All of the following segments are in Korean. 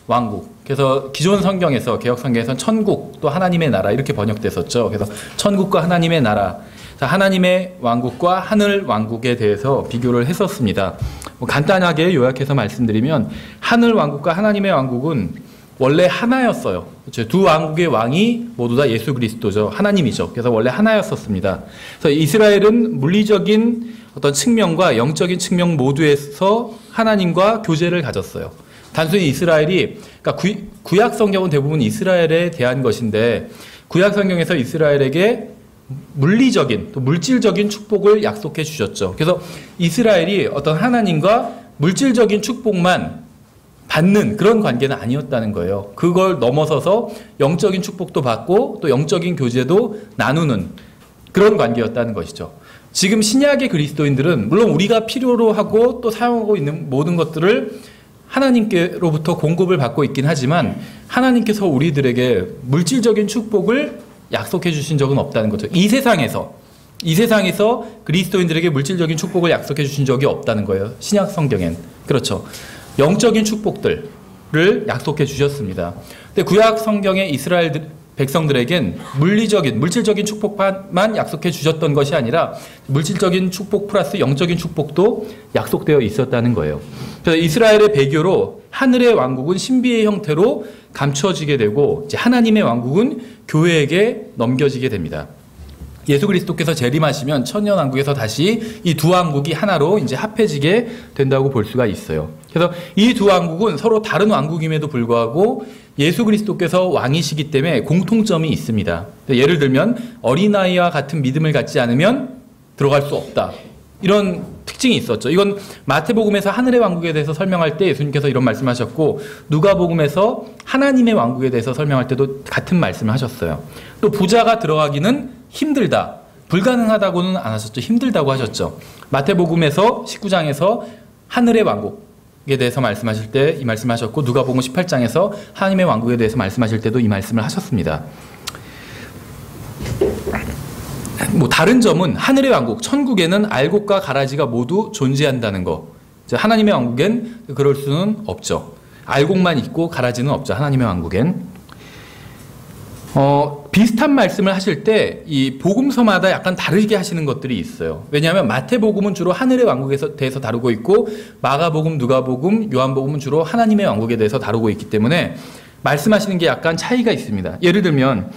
왕국. 그래서 기존 성경에서 개역 성경에서는 천국 또 하나님의 나라 이렇게 번역됐었죠. 그래서 천국과 하나님의 나라, 하나님의 왕국과 하늘 왕국에 대해서 비교를 했었습니다. 간단하게 요약해서 말씀드리면 하늘 왕국과 하나님의 왕국은 원래 하나였어요. 그렇죠? 두 왕국의 왕이 모두 다 예수 그리스도죠. 하나님이죠. 그래서 원래 하나였었습니다. 그래서 이스라엘은 물리적인 어떤 측면과 영적인 측면 모두에서 하나님과 교제를 가졌어요. 단순히 이스라엘이, 그러니까 구약 성경은 대부분 이스라엘에 대한 것인데 구약 성경에서 이스라엘에게 물리적인 또 물질적인 축복을 약속해 주셨죠. 그래서 이스라엘이 어떤 하나님과 물질적인 축복만 받는 그런 관계는 아니었다는 거예요. 그걸 넘어서서 영적인 축복도 받고 또 영적인 교제도 나누는 그런 관계였다는 것이죠. 지금 신약의 그리스도인들은 물론 우리가 필요로 하고 또 사용하고 있는 모든 것들을 하나님께로부터 공급을 받고 있긴 하지만 하나님께서 우리들에게 물질적인 축복을 약속해 주신 적은 없다는 거죠. 이 세상에서 그리스도인들에게 물질적인 축복을 약속해 주신 적이 없다는 거예요. 신약 성경엔. 그렇죠. 영적인 축복들을 약속해 주셨습니다. 근데 구약 성경의 이스라엘 백성들에겐 물질적인 축복만 약속해 주셨던 것이 아니라 물질적인 축복 플러스 영적인 축복도 약속되어 있었다는 거예요. 그래서 이스라엘의 배교로 하늘의 왕국은 신비의 형태로 감춰지게 되고 이제 하나님의 왕국은 교회에게 넘겨지게 됩니다. 예수 그리스도께서 재림하시면 천년 왕국에서 다시 이 두 왕국이 하나로 이제 합해지게 된다고 볼 수가 있어요. 그래서 이 두 왕국은 서로 다른 왕국임에도 불구하고 예수 그리스도께서 왕이시기 때문에 공통점이 있습니다. 예를 들면 어린아이와 같은 믿음을 갖지 않으면 들어갈 수 없다. 이런 특징이 있었죠. 이건 마태복음에서 하늘의 왕국에 대해서 설명할 때 예수님께서 이런 말씀하셨고 누가복음에서 하나님의 왕국에 대해서 설명할 때도 같은 말씀을 하셨어요. 또 부자가 들어가기는 힘들다. 불가능하다고는 안 하셨죠. 힘들다고 하셨죠. 마태복음에서 19장에서 하늘의 왕국에 대해서 말씀하실 때 이 말씀하셨고 누가복음 18장에서 하나님의 왕국에 대해서 말씀하실 때도 이 말씀을 하셨습니다. 다른 점은 하늘의 왕국, 천국에는 알곡과 가라지가 모두 존재한다는 거. 하나님의 왕국엔 그럴 수는 없죠. 알곡만 있고 가라지는 없죠. 하나님의 왕국엔. 비슷한 말씀을 하실 때 이 복음서마다 약간 다르게 하시는 것들이 있어요. 왜냐하면 마태복음은 주로 하늘의 왕국에 대해서 다루고 있고 마가복음, 누가복음, 요한복음은 주로 하나님의 왕국에 대해서 다루고 있기 때문에 말씀하시는 게 약간 차이가 있습니다. 예를 들면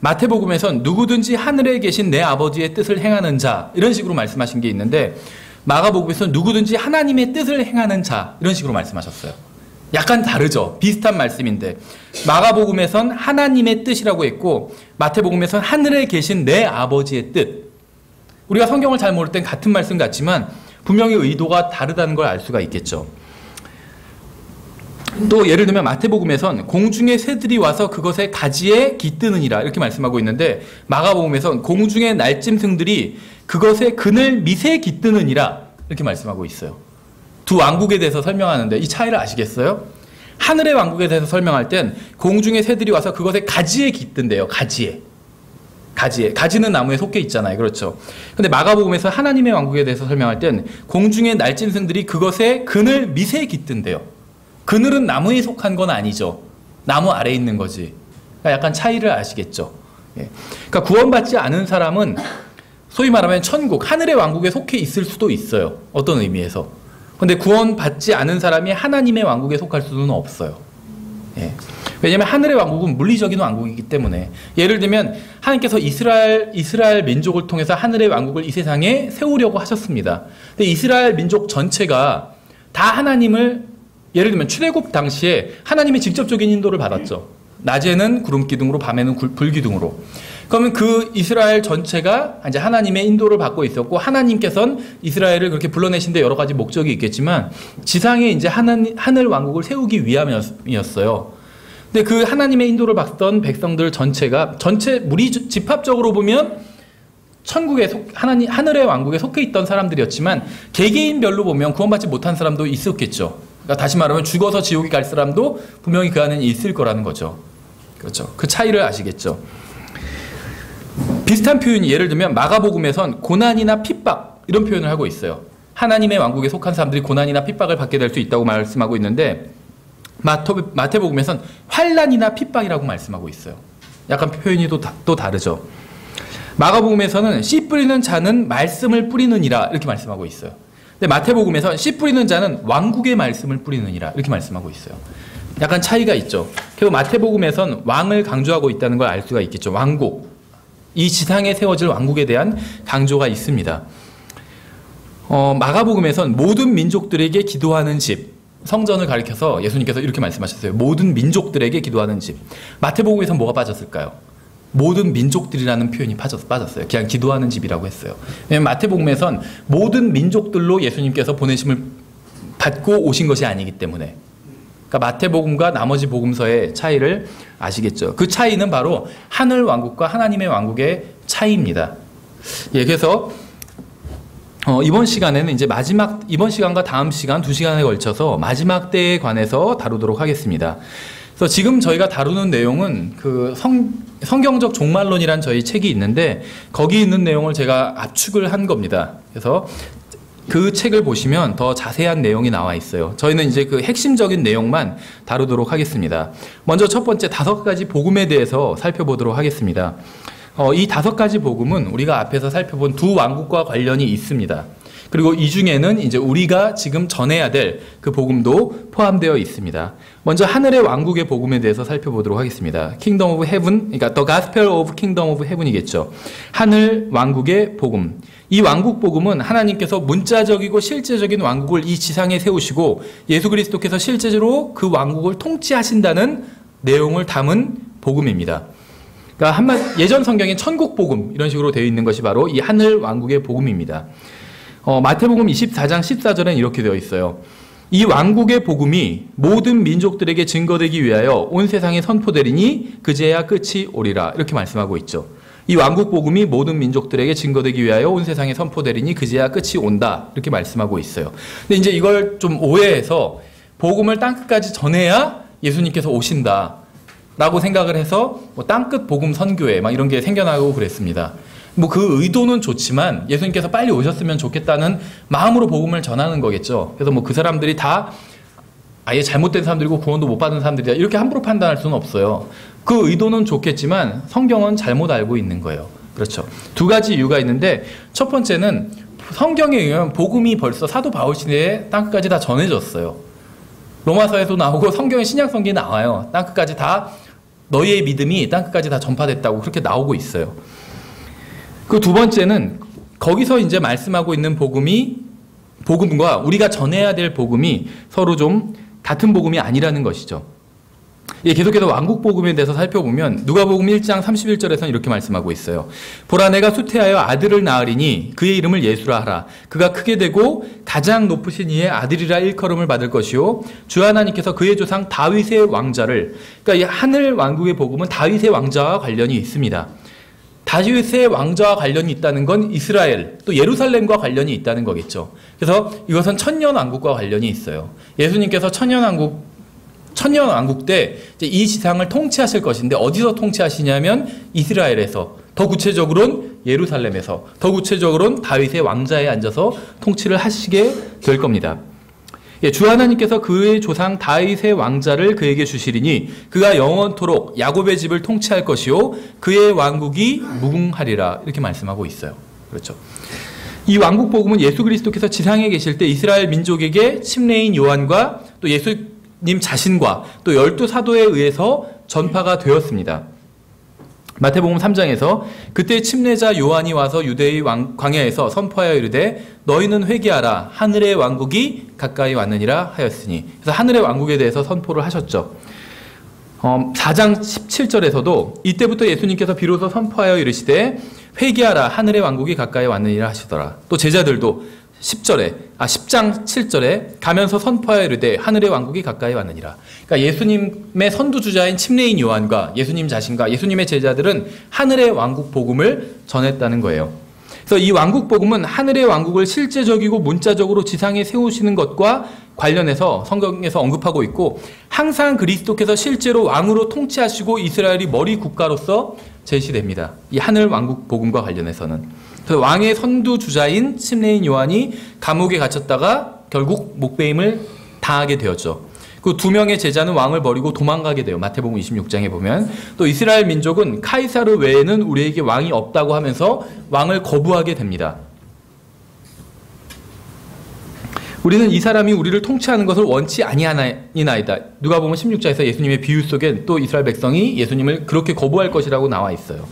마태복음에선 누구든지 하늘에 계신 내 아버지의 뜻을 행하는 자 이런 식으로 말씀하신 게 있는데 마가복음에서는 누구든지 하나님의 뜻을 행하는 자 이런 식으로 말씀하셨어요. 약간 다르죠. 비슷한 말씀인데 마가복음에선 하나님의 뜻이라고 했고 마태복음에선 하늘에 계신 내 아버지의 뜻. 우리가 성경을 잘 모를 땐 같은 말씀 같지만 분명히 의도가 다르다는 걸 알 수가 있겠죠. 또 예를 들면 마태복음에선 공중의 새들이 와서 그것의 가지에 깃드느니라 이렇게 말씀하고 있는데 마가복음에선 공중의 날짐승들이 그것의 그늘 밑에 깃드느니라 이렇게 말씀하고 있어요. 두 왕국에 대해서 설명하는데 이 차이를 아시겠어요? 하늘의 왕국에 대해서 설명할 땐 공중의 새들이 와서 그것의 가지에 깃든대요. 가지에. 가지는 나무에 속해 있잖아요. 그렇죠. 근데 마가복음에서 하나님의 왕국에 대해서 설명할 땐 공중의 날짐승들이 그것의 그늘 밑에 깃든대요. 그늘은 나무에 속한 건 아니죠. 나무 아래에 있는 거지. 그러니까 약간 차이를 아시겠죠. 예. 그러니까 구원받지 않은 사람은 소위 말하면 천국, 하늘의 왕국에 속해 있을 수도 있어요. 어떤 의미에서. 근데 구원받지 않은 사람이 하나님의 왕국에 속할 수는 없어요. 예. 왜냐하면 하늘의 왕국은 물리적인 왕국이기 때문에 예를 들면 하나님께서 이스라엘 민족을 통해서 하늘의 왕국을 이 세상에 세우려고 하셨습니다. 근데 이스라엘 민족 전체가 다 하나님을 예를 들면 출애굽 당시에 하나님의 직접적인 인도를 받았죠. 낮에는 구름 기둥으로 밤에는 불 기둥으로. 그러면 그 이스라엘 전체가 이제 하나님의 인도를 받고 있었고 하나님께서는 이스라엘을 그렇게 불러내신 데 여러 가지 목적이 있겠지만 지상에 이제 하늘 왕국을 세우기 위함이었어요. 근데 그 하나님의 인도를 받던 백성들 전체가 집합적으로 보면 하늘의 왕국에 속해 있던 사람들이었지만 개개인별로 보면 구원받지 못한 사람도 있었겠죠. 그러니까 다시 말하면 죽어서 지옥에 갈 사람도 분명히 그 안에 있을 거라는 거죠. 그렇죠. 그 차이를 아시겠죠. 비슷한 표현이 예를 들면 마가복음에선 고난이나 핍박 이런 표현을 하고 있어요. 하나님의 왕국에 속한 사람들이 고난이나 핍박을 받게 될 수 있다고 말씀하고 있는데 마태복음에선 환난이나 핍박이라고 말씀하고 있어요. 약간 표현이 또 다르죠. 마가복음에서는 씨 뿌리는 자는 말씀을 뿌리느니라 이렇게 말씀하고 있어요. 근데 마태복음에서는 씨 뿌리는 자는 왕국의 말씀을 뿌리느니라 이렇게 말씀하고 있어요. 약간 차이가 있죠. 그리고 마태복음에서는 왕을 강조하고 있다는 걸 알 수가 있겠죠. 왕국. 이 지상에 세워질 왕국에 대한 강조가 있습니다. 마가복음에서는 모든 민족들에게 기도하는 집, 성전을 가리켜서 예수님께서 이렇게 말씀하셨어요. 모든 민족들에게 기도하는 집. 마태복음에서는 뭐가 빠졌을까요? 모든 민족들이라는 표현이 빠졌어요. 그냥 기도하는 집이라고 했어요. 왜냐하면 마태복음에선 모든 민족들로 예수님께서 보내심을 받고 오신 것이 아니기 때문에. 그러니까 마태복음과 나머지 복음서의 차이를 아시겠죠. 그 차이는 바로 하늘 왕국과 하나님의 왕국의 차이입니다. 예, 그래서 이번 시간에는 이제 이번 시간과 다음 시간 2시간에 걸쳐서 마지막 때에 관해서 다루도록 하겠습니다. 그래서 지금 저희가 다루는 내용은 그 성경적 종말론이란 저희 책이 있는데 거기 있는 내용을 제가 압축을 한 겁니다. 그래서 그 책을 보시면 더 자세한 내용이 나와 있어요. 저희는 이제 그 핵심적인 내용만 다루도록 하겠습니다. 먼저 첫 번째 5가지 복음에 대해서 살펴보도록 하겠습니다. 이 5가지 복음은 우리가 앞에서 살펴본 두 왕국과 관련이 있습니다. 그리고 이 중에는 이제 우리가 지금 전해야 될 그 복음도 포함되어 있습니다. 먼저 하늘의 왕국의 복음에 대해서 살펴보도록 하겠습니다. Kingdom of Heaven, 그러니까 The Gospel of Kingdom of Heaven이겠죠. 하늘 왕국의 복음. 이 왕국 복음은 하나님께서 문자적이고 실제적인 왕국을 이 지상에 세우시고 예수 그리스도께서 실제로 그 왕국을 통치하신다는 내용을 담은 복음입니다. 그러니까 예전 성경에 천국 복음 이런 식으로 되어 있는 것이 바로 이 하늘 왕국의 복음입니다. 마태복음 24장 14절에는 이렇게 되어 있어요. 이 왕국의 복음이 모든 민족들에게 증거되기 위하여 온 세상에 선포되리니 그제야 끝이 오리라 이렇게 말씀하고 있죠. 이 왕국 복음이 모든 민족들에게 증거되기 위하여 온 세상에 선포되리니 그제야 끝이 온다 이렇게 말씀하고 있어요. 근데 이제 이걸 좀 오해해서 복음을 땅끝까지 전해야 예수님께서 오신다 라고 생각을 해서 뭐 땅끝 복음 선교회 막 이런 게 생겨나고 그랬습니다. 뭐 그 의도는 좋지만 예수님께서 빨리 오셨으면 좋겠다는 마음으로 복음을 전하는 거겠죠. 그래서 뭐 그 사람들이 다 아예 잘못된 사람들이고 구원도 못 받은 사람들이다 이렇게 함부로 판단할 수는 없어요. 그 의도는 좋겠지만 성경은 잘못 알고 있는 거예요. 그렇죠. 2가지 이유가 있는데 첫 번째는 성경에 의하면 복음이 벌써 사도 바울 시대에 땅끝까지 다 전해졌어요. 로마서에도 나오고 성경의 신약성경에 나와요. 땅끝까지 다 너희의 믿음이 땅끝까지 다 전파됐다고 그렇게 나오고 있어요. 그 두 번째는 거기서 이제 말씀하고 있는 복음과 우리가 전해야 될 복음이 서로 좀 같은 복음이 아니라는 것이죠. 예, 계속해서 왕국 복음에 대해서 살펴보면 누가복음 1장 31절에서는 이렇게 말씀하고 있어요. 보라 내가 수태하여 아들을 낳으리니 그의 이름을 예수라 하라. 그가 크게 되고 가장 높으신 이의 아들이라 일컬음을 받을 것이요 주 하나님께서 그의 조상 다윗의 왕자를, 그러니까 이 하늘 왕국의 복음은 다윗의 왕자와 관련이 있습니다. 다윗의 왕자와 관련이 있다는 건 이스라엘 또 예루살렘과 관련이 있다는 거겠죠. 그래서 이것은 천년 왕국과 관련이 있어요. 예수님께서 천년 왕국 때 이 지상을 통치하실 것인데 어디서 통치하시냐면 이스라엘에서, 더 구체적으로는 예루살렘에서, 더 구체적으로는 다윗의 왕자에 앉아서 통치를 하시게 될 겁니다. 예, 주 하나님께서 그의 조상 다윗의 왕자를 그에게 주시리니 그가 영원토록 야곱의 집을 통치할 것이요 그의 왕국이 무궁하리라 이렇게 말씀하고 있어요. 그렇죠. 이 왕국 복음은 예수 그리스도께서 지상에 계실 때 이스라엘 민족에게 침례인 요한과 또 예수님 자신과 또 12사도에 의해서 전파가 되었습니다. 마태복음 3장에서 그때 침례자 요한이 와서 유대의 광야에서 선포하여 이르되 너희는 회개하라 하늘의 왕국이 가까이 왔느니라 하였으니, 그래서 하늘의 왕국에 대해서 선포를 하셨죠. 4장 17절에서도 이때부터 예수님께서 비로소 선포하여 이르시되 회개하라 하늘의 왕국이 가까이 왔느니라 하시더라. 또 제자들도 10장 7절에 가면서 선포하여 이르되 하늘의 왕국이 가까이 왔느니라. 그러니까 예수님의 선두주자인 침례인 요한과 예수님 자신과 예수님의 제자들은 하늘의 왕국 복음을 전했다는 거예요. 그래서 이 왕국 복음은 하늘의 왕국을 실제적이고 문자적으로 지상에 세우시는 것과 관련해서 성경에서 언급하고 있고, 항상 그리스도께서 실제로 왕으로 통치하시고 이스라엘이 머리 국가로서 제시됩니다. 이 하늘 왕국 복음과 관련해서는. 그래서 왕의 선두주자인 침례인 요한이 감옥에 갇혔다가 결국 목배임을 당하게 되었죠. 그 두 명의 제자는 왕을 버리고 도망가게 돼요. 마태복음 26장에 보면. 또 이스라엘 민족은 카이사르 외에는 우리에게 왕이 없다고 하면서 왕을 거부하게 됩니다. 우리는 이 사람이 우리를 통치하는 것을 원치 아니하나이다. 누가복음 16장에서 예수님의 비유 속엔 또 이스라엘 백성이 예수님을 그렇게 거부할 것이라고 나와 있어요.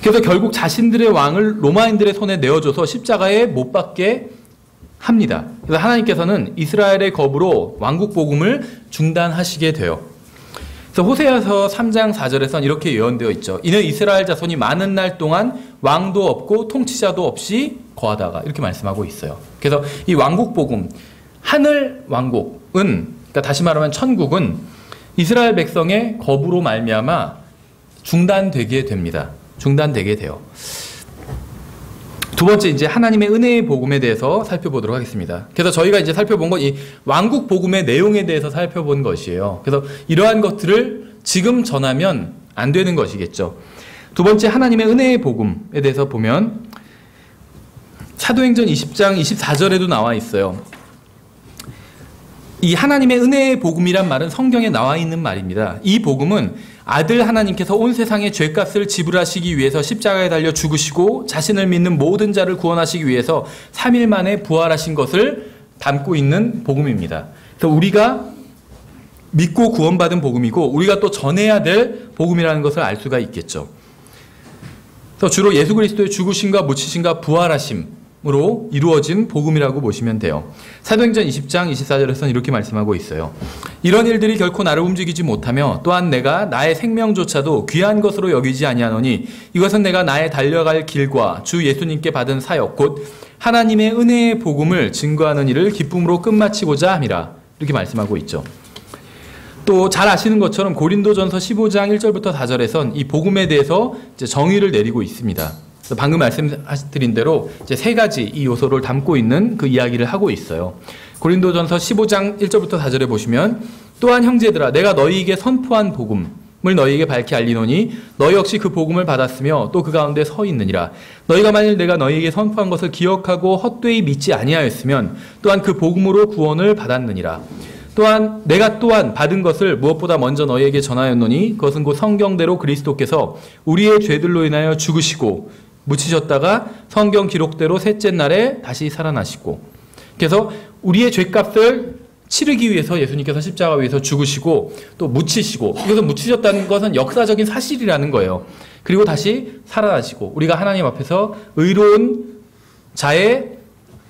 그래서 결국 자신들의 왕을 로마인들의 손에 내어줘서 십자가에 못 박게 합니다. 그래서 하나님께서는 이스라엘의 겁으로 왕국 복음을 중단하시게 돼요. 그래서 호세아서 3장 4절에서는 이렇게 예언되어 있죠. 이는 이스라엘 자손이 많은 날 동안 왕도 없고 통치자도 없이 거하다가 이렇게 말씀하고 있어요. 그래서 이 왕국 복음, 하늘 왕국은, 그러니까 다시 말하면 천국은 이스라엘 백성의 겁으로 말미암아 중단되게 됩니다. 중단되게 돼요. 두 번째, 이제 하나님의 은혜의 복음에 대해서 살펴보도록 하겠습니다. 그래서 저희가 이제 살펴본 건 이 왕국 복음의 내용에 대해서 살펴본 것이에요. 그래서 이러한 것들을 지금 전하면 안 되는 것이겠죠. 두 번째, 하나님의 은혜의 복음에 대해서 보면 사도행전 20장 24절에도 나와 있어요. 이 하나님의 은혜의 복음이란 말은 성경에 나와 있는 말입니다. 이 복음은 아들 하나님께서 온 세상의 죄값을 지불하시기 위해서 십자가에 달려 죽으시고 자신을 믿는 모든 자를 구원하시기 위해서 3일 만에 부활하신 것을 담고 있는 복음입니다. 그래서 우리가 믿고 구원받은 복음이고 우리가 또 전해야 될 복음이라는 것을 알 수가 있겠죠. 그래서 주로 예수 그리스도의 죽으심과 묻히심과 부활하심으로 이루어진 복음이라고 보시면 돼요. 사도행전 20장 24절에서는 이렇게 말씀하고 있어요. 이런 일들이 결코 나를 움직이지 못하며 또한 내가 나의 생명조차도 귀한 것으로 여기지 아니하노니 이것은 내가 나의 달려갈 길과 주 예수님께 받은 사역 곧 하나님의 은혜의 복음을 증거하는 일을 기쁨으로 끝마치고자 함이라. 이렇게 말씀하고 있죠. 또 잘 아시는 것처럼 고린도전서 15장 1절부터 4절에선 이 복음에 대해서 이제 정의를 내리고 있습니다. 방금 말씀드린 대로 이제 세 가지 이 요소를 담고 있는 그 이야기를 하고 있어요. 고린도전서 15장 1절부터 4절에 보시면 또한 형제들아 내가 너희에게 선포한 복음을 너희에게 밝히 알리노니 너희 역시 그 복음을 받았으며 또 그 가운데 서 있느니라. 너희가 만일 내가 너희에게 선포한 것을 기억하고 헛되이 믿지 아니하였으면 또한 그 복음으로 구원을 받았느니라. 또한 내가 또한 받은 것을 무엇보다 먼저 너희에게 전하였노니 그것은 곧 성경대로 그리스도께서 우리의 죄들로 인하여 죽으시고 묻히셨다가 성경 기록대로 셋째 날에 다시 살아나시고, 그래서 우리의 죄값을 치르기 위해서 예수님께서 십자가 위에서 죽으시고 또 묻히시고, 여기서 묻히셨다는 것은 역사적인 사실이라는 거예요. 그리고 다시 살아나시고 우리가 하나님 앞에서 의로운 자의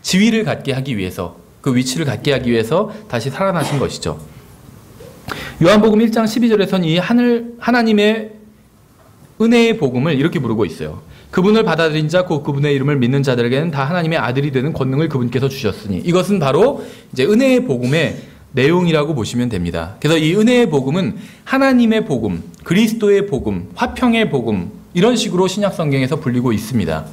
지위를 갖게 하기 위해서, 그 위치를 갖게 하기 위해서 다시 살아나신 것이죠. 요한복음 1장 12절에서는 이 하나님의 은혜의 복음을 이렇게 부르고 있어요. 그분을 받아들인 자 곧 그분의 이름을 믿는 자들에게는 다 하나님의 아들이 되는 권능을 그분께서 주셨으니, 이것은 바로 이제 은혜의 복음의 내용이라고 보시면 됩니다. 그래서 이 은혜의 복음은 하나님의 복음, 그리스도의 복음, 화평의 복음, 이런 식으로 신약 성경에서 불리고 있습니다.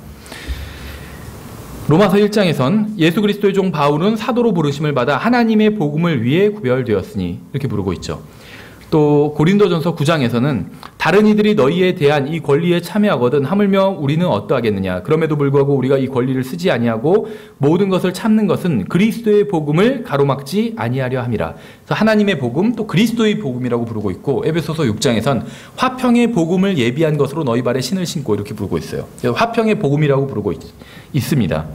로마서 1장에선 예수 그리스도의 종 바울은 사도로 부르심을 받아 하나님의 복음을 위해 구별되었으니 이렇게 부르고 있죠. 또 고린도전서 9장에서는 다른 이들이 너희에 대한 이 권리에 참여하거든 하물며 우리는 어떠하겠느냐. 그럼에도 불구하고 우리가 이 권리를 쓰지 아니하고 모든 것을 참는 것은 그리스도의 복음을 가로막지 아니하려 함이라. 그래서 하나님의 복음 또 그리스도의 복음이라고 부르고 있고, 에베소서 6장에선 화평의 복음을 예비한 것으로 너희 발에 신을 신고 이렇게 부르고 있어요. 그래서 화평의 복음이라고 부르고 있습니다.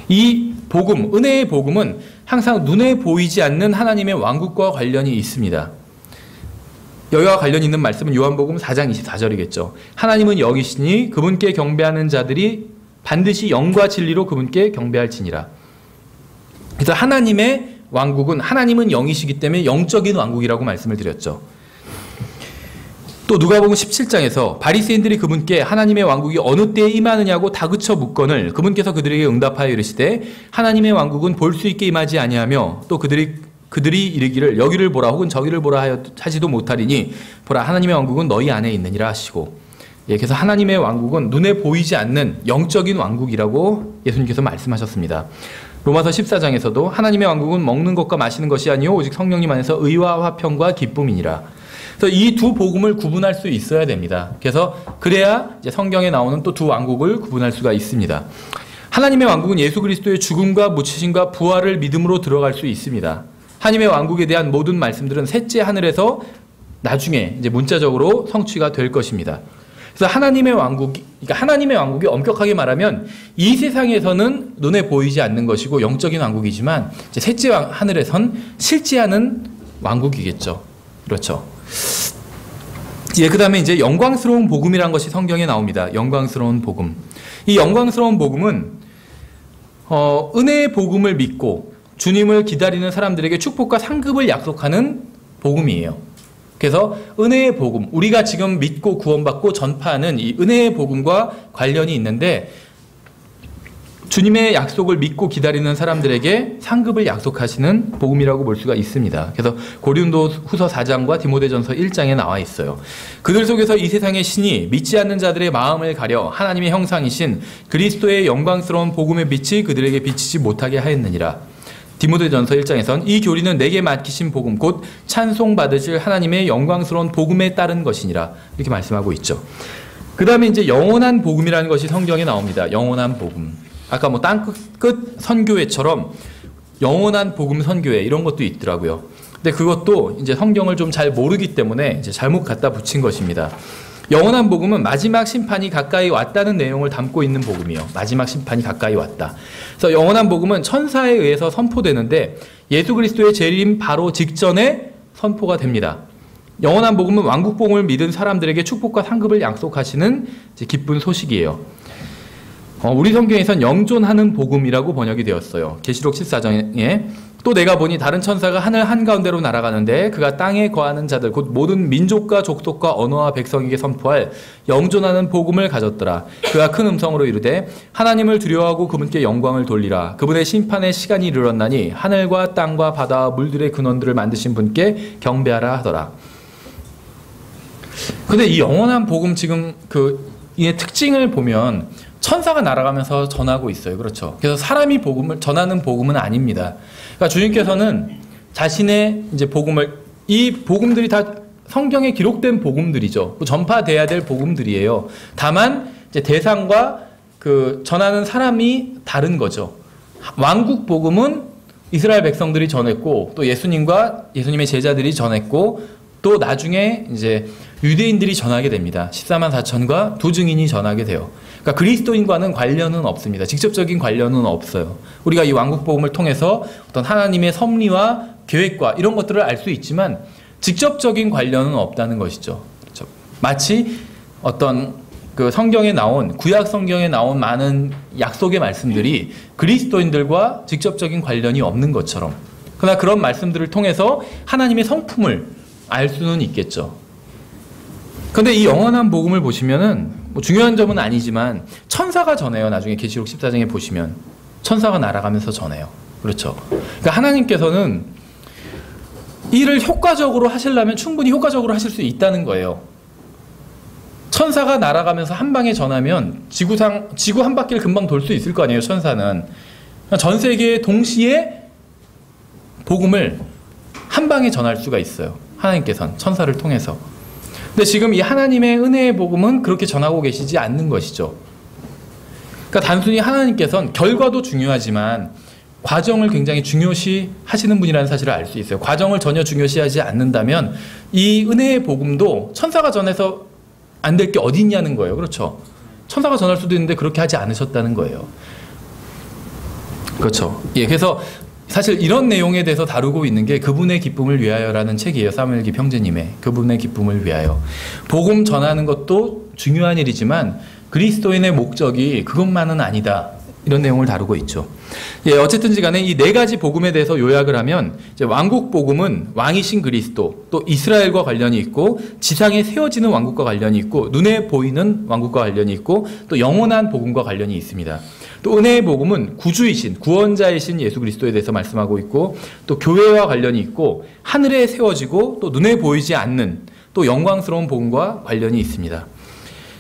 이 복음, 은혜의 복음은 항상 눈에 보이지 않는 하나님의 왕국과 관련이 있습니다. 여기와 관련 있는 말씀은 요한복음 4장 24절이겠죠. 하나님은 영이시니 그분께 경배하는 자들이 반드시 영과 진리로 그분께 경배할지니라. 그래서 하나님의 왕국은, 하나님은 영이시기 때문에 영적인 왕국이라고 말씀을 드렸죠. 또 누가복음 17장에서 바리새인들이 그분께 하나님의 왕국이 어느 때에 임하느냐고 다그쳐 묻거늘 그분께서 그들에게 응답하여 이르시되 하나님의 왕국은 볼 수 있게 임하지 아니하며 또 그들이 이르기를 여기를 보라 혹은 저기를 보라 하지도 못하리니 보라 하나님의 왕국은 너희 안에 있느니라 하시고, 그래서 하나님의 왕국은 눈에 보이지 않는 영적인 왕국이라고 예수님께서 말씀하셨습니다. 로마서 14장에서도 하나님의 왕국은 먹는 것과 마시는 것이 아니요 오직 성령님 안에서 의와 화평과 기쁨이니라. 그래서 이 두 복음을 구분할 수 있어야 됩니다. 그래야 이제 성경에 나오는 또 두 왕국을 구분할 수가 있습니다. 하나님의 왕국은 예수 그리스도의 죽음과 묻히심과 부활을 믿음으로 들어갈 수 있습니다. 하나님의 왕국에 대한 모든 말씀들은 셋째 하늘에서 나중에 이제 문자적으로 성취가 될 것입니다. 그래서 하나님의 왕국이 엄격하게 말하면 이 세상에서는 눈에 보이지 않는 것이고 영적인 왕국이지만 이제 셋째 하늘에선 실제하는 왕국이겠죠. 그렇죠. 예, 그 다음에 이제 영광스러운 복음이라는 것이 성경에 나옵니다. 영광스러운 복음. 이 영광스러운 복음은 은혜의 복음을 믿고 주님을 기다리는 사람들에게 축복과 상급을 약속하는 복음이에요. 그래서 은혜의 복음, 우리가 지금 믿고 구원받고 전파하는 이 은혜의 복음과 관련이 있는데 주님의 약속을 믿고 기다리는 사람들에게 상급을 약속하시는 복음이라고 볼 수가 있습니다. 그래서 고린도후서 4장과 디모데전서 1장에 나와 있어요. 그들 속에서 이 세상의 신이 믿지 않는 자들의 마음을 가려 하나님의 형상이신 그리스도의 영광스러운 복음의 빛이 그들에게 비치지 못하게 하였느니라. 디모데전서 1장에선 이 교리는 내게 맡기신 복음 곧 찬송받으실 하나님의 영광스러운 복음에 따른 것이니라 이렇게 말씀하고 있죠. 그 다음에 이제 영원한 복음이라는 것이 성경에 나옵니다. 영원한 복음. 아까 뭐 땅끝 선교회처럼 영원한 복음 선교회 이런 것도 있더라고요. 근데 그것도 이제 성경을 좀 잘 모르기 때문에 이제 잘못 갖다 붙인 것입니다. 영원한 복음은 마지막 심판이 가까이 왔다는 내용을 담고 있는 복음이요. 마지막 심판이 가까이 왔다. 그래서 영원한 복음은 천사에 의해서 선포되는데 예수 그리스도의 재림 바로 직전에 선포가 됩니다. 영원한 복음은 왕국 복음을 믿은 사람들에게 축복과 상급을 약속하시는 이제 기쁜 소식이에요. 우리 성경에선 영존하는 복음이라고 번역이 되었어요. 계시록 14장에 또 내가 보니 다른 천사가 하늘 한가운데로 날아가는데 그가 땅에 거하는 자들 곧 모든 민족과 족속과 언어와 백성에게 선포할 영존하는 복음을 가졌더라. 그가 큰 음성으로 이르되 하나님을 두려워하고 그분께 영광을 돌리라. 그분의 심판의 시간이 이르렀나니 하늘과 땅과 바다와 물들의 근원들을 만드신 분께 경배하라 하더라. 근데 이 영원한 복음 지금 이 특징을 보면 천사가 날아가면서 전하고 있어요. 그렇죠. 그래서 사람이 복음을 전하는 복음은 아닙니다. 그러니까 주님께서는 자신의 이제 이 복음들이 다 성경에 기록된 복음들이죠. 전파돼야 될 복음들이에요. 다만 이제 대상과 전하는 사람이 다른 거죠. 왕국 복음은 이스라엘 백성들이 전했고 또 예수님의 제자들이 전했고 또 나중에 이제 유대인들이 전하게 됩니다. 14만 4천과 두 증인이 전하게 돼요. 그러니까 그리스도인과는 관련은 없습니다. 직접적인 관련은 없어요. 우리가 이 왕국 복음을 통해서 어떤 하나님의 섭리와 계획과 이런 것들을 알 수 있지만 직접적인 관련은 없다는 것이죠. 그렇죠? 마치 어떤 성경에 나온 구약 성경에 나온 많은 약속의 말씀들이 그리스도인들과 직접적인 관련이 없는 것처럼 그러나 그런 말씀들을 통해서 하나님의 성품을 알 수는 있겠죠. 그런데 이 영원한 복음을 보시면은 뭐 중요한 점은 아니지만 천사가 전해요. 나중에 계시록 14장에 보시면 천사가 날아가면서 전해요. 그렇죠. 그러니까 하나님께서는 일을 효과적으로 하시려면 충분히 효과적으로 하실 수 있다는 거예요. 천사가 날아가면서 한 방에 전하면 지구 한 바퀴를 금방 돌 수 있을 거 아니에요. 천사는 전 세계에 동시에 복음을 한 방에 전할 수가 있어요. 하나님께서는 천사를 통해서. 근데 지금 이 하나님의 은혜의 복음은 그렇게 전하고 계시지 않는 것이죠. 그러니까 단순히 하나님께서는 결과도 중요하지만 과정을 굉장히 중요시 하시는 분이라는 사실을 알 수 있어요. 과정을 전혀 중요시하지 않는다면 이 은혜의 복음도 천사가 전해서 안 될 게 어디 있냐는 거예요. 그렇죠. 천사가 전할 수도 있는데 그렇게 하지 않으셨다는 거예요. 그렇죠. 예, 그래서 사실 이런 내용에 대해서 다루고 있는 게 그분의 기쁨을 위하여라는 책이에요. 사무엘기 평제님의 그분의 기쁨을 위하여. 복음 전하는 것도 중요한 일이지만 그리스도인의 목적이 그것만은 아니다. 이런 내용을 다루고 있죠. 예, 어쨌든지 간에 이 네 가지 복음에 대해서 요약을 하면 이제 왕국 복음은 왕이신 그리스도, 또 이스라엘과 관련이 있고 지상에 세워지는 왕국과 관련이 있고 눈에 보이는 왕국과 관련이 있고 또 영원한 복음과 관련이 있습니다. 또 은혜의 복음은 구주이신 구원자이신 예수 그리스도에 대해서 말씀하고 있고 또 교회와 관련이 있고 하늘에 세워지고 또 눈에 보이지 않는 또 영광스러운 복음과 관련이 있습니다.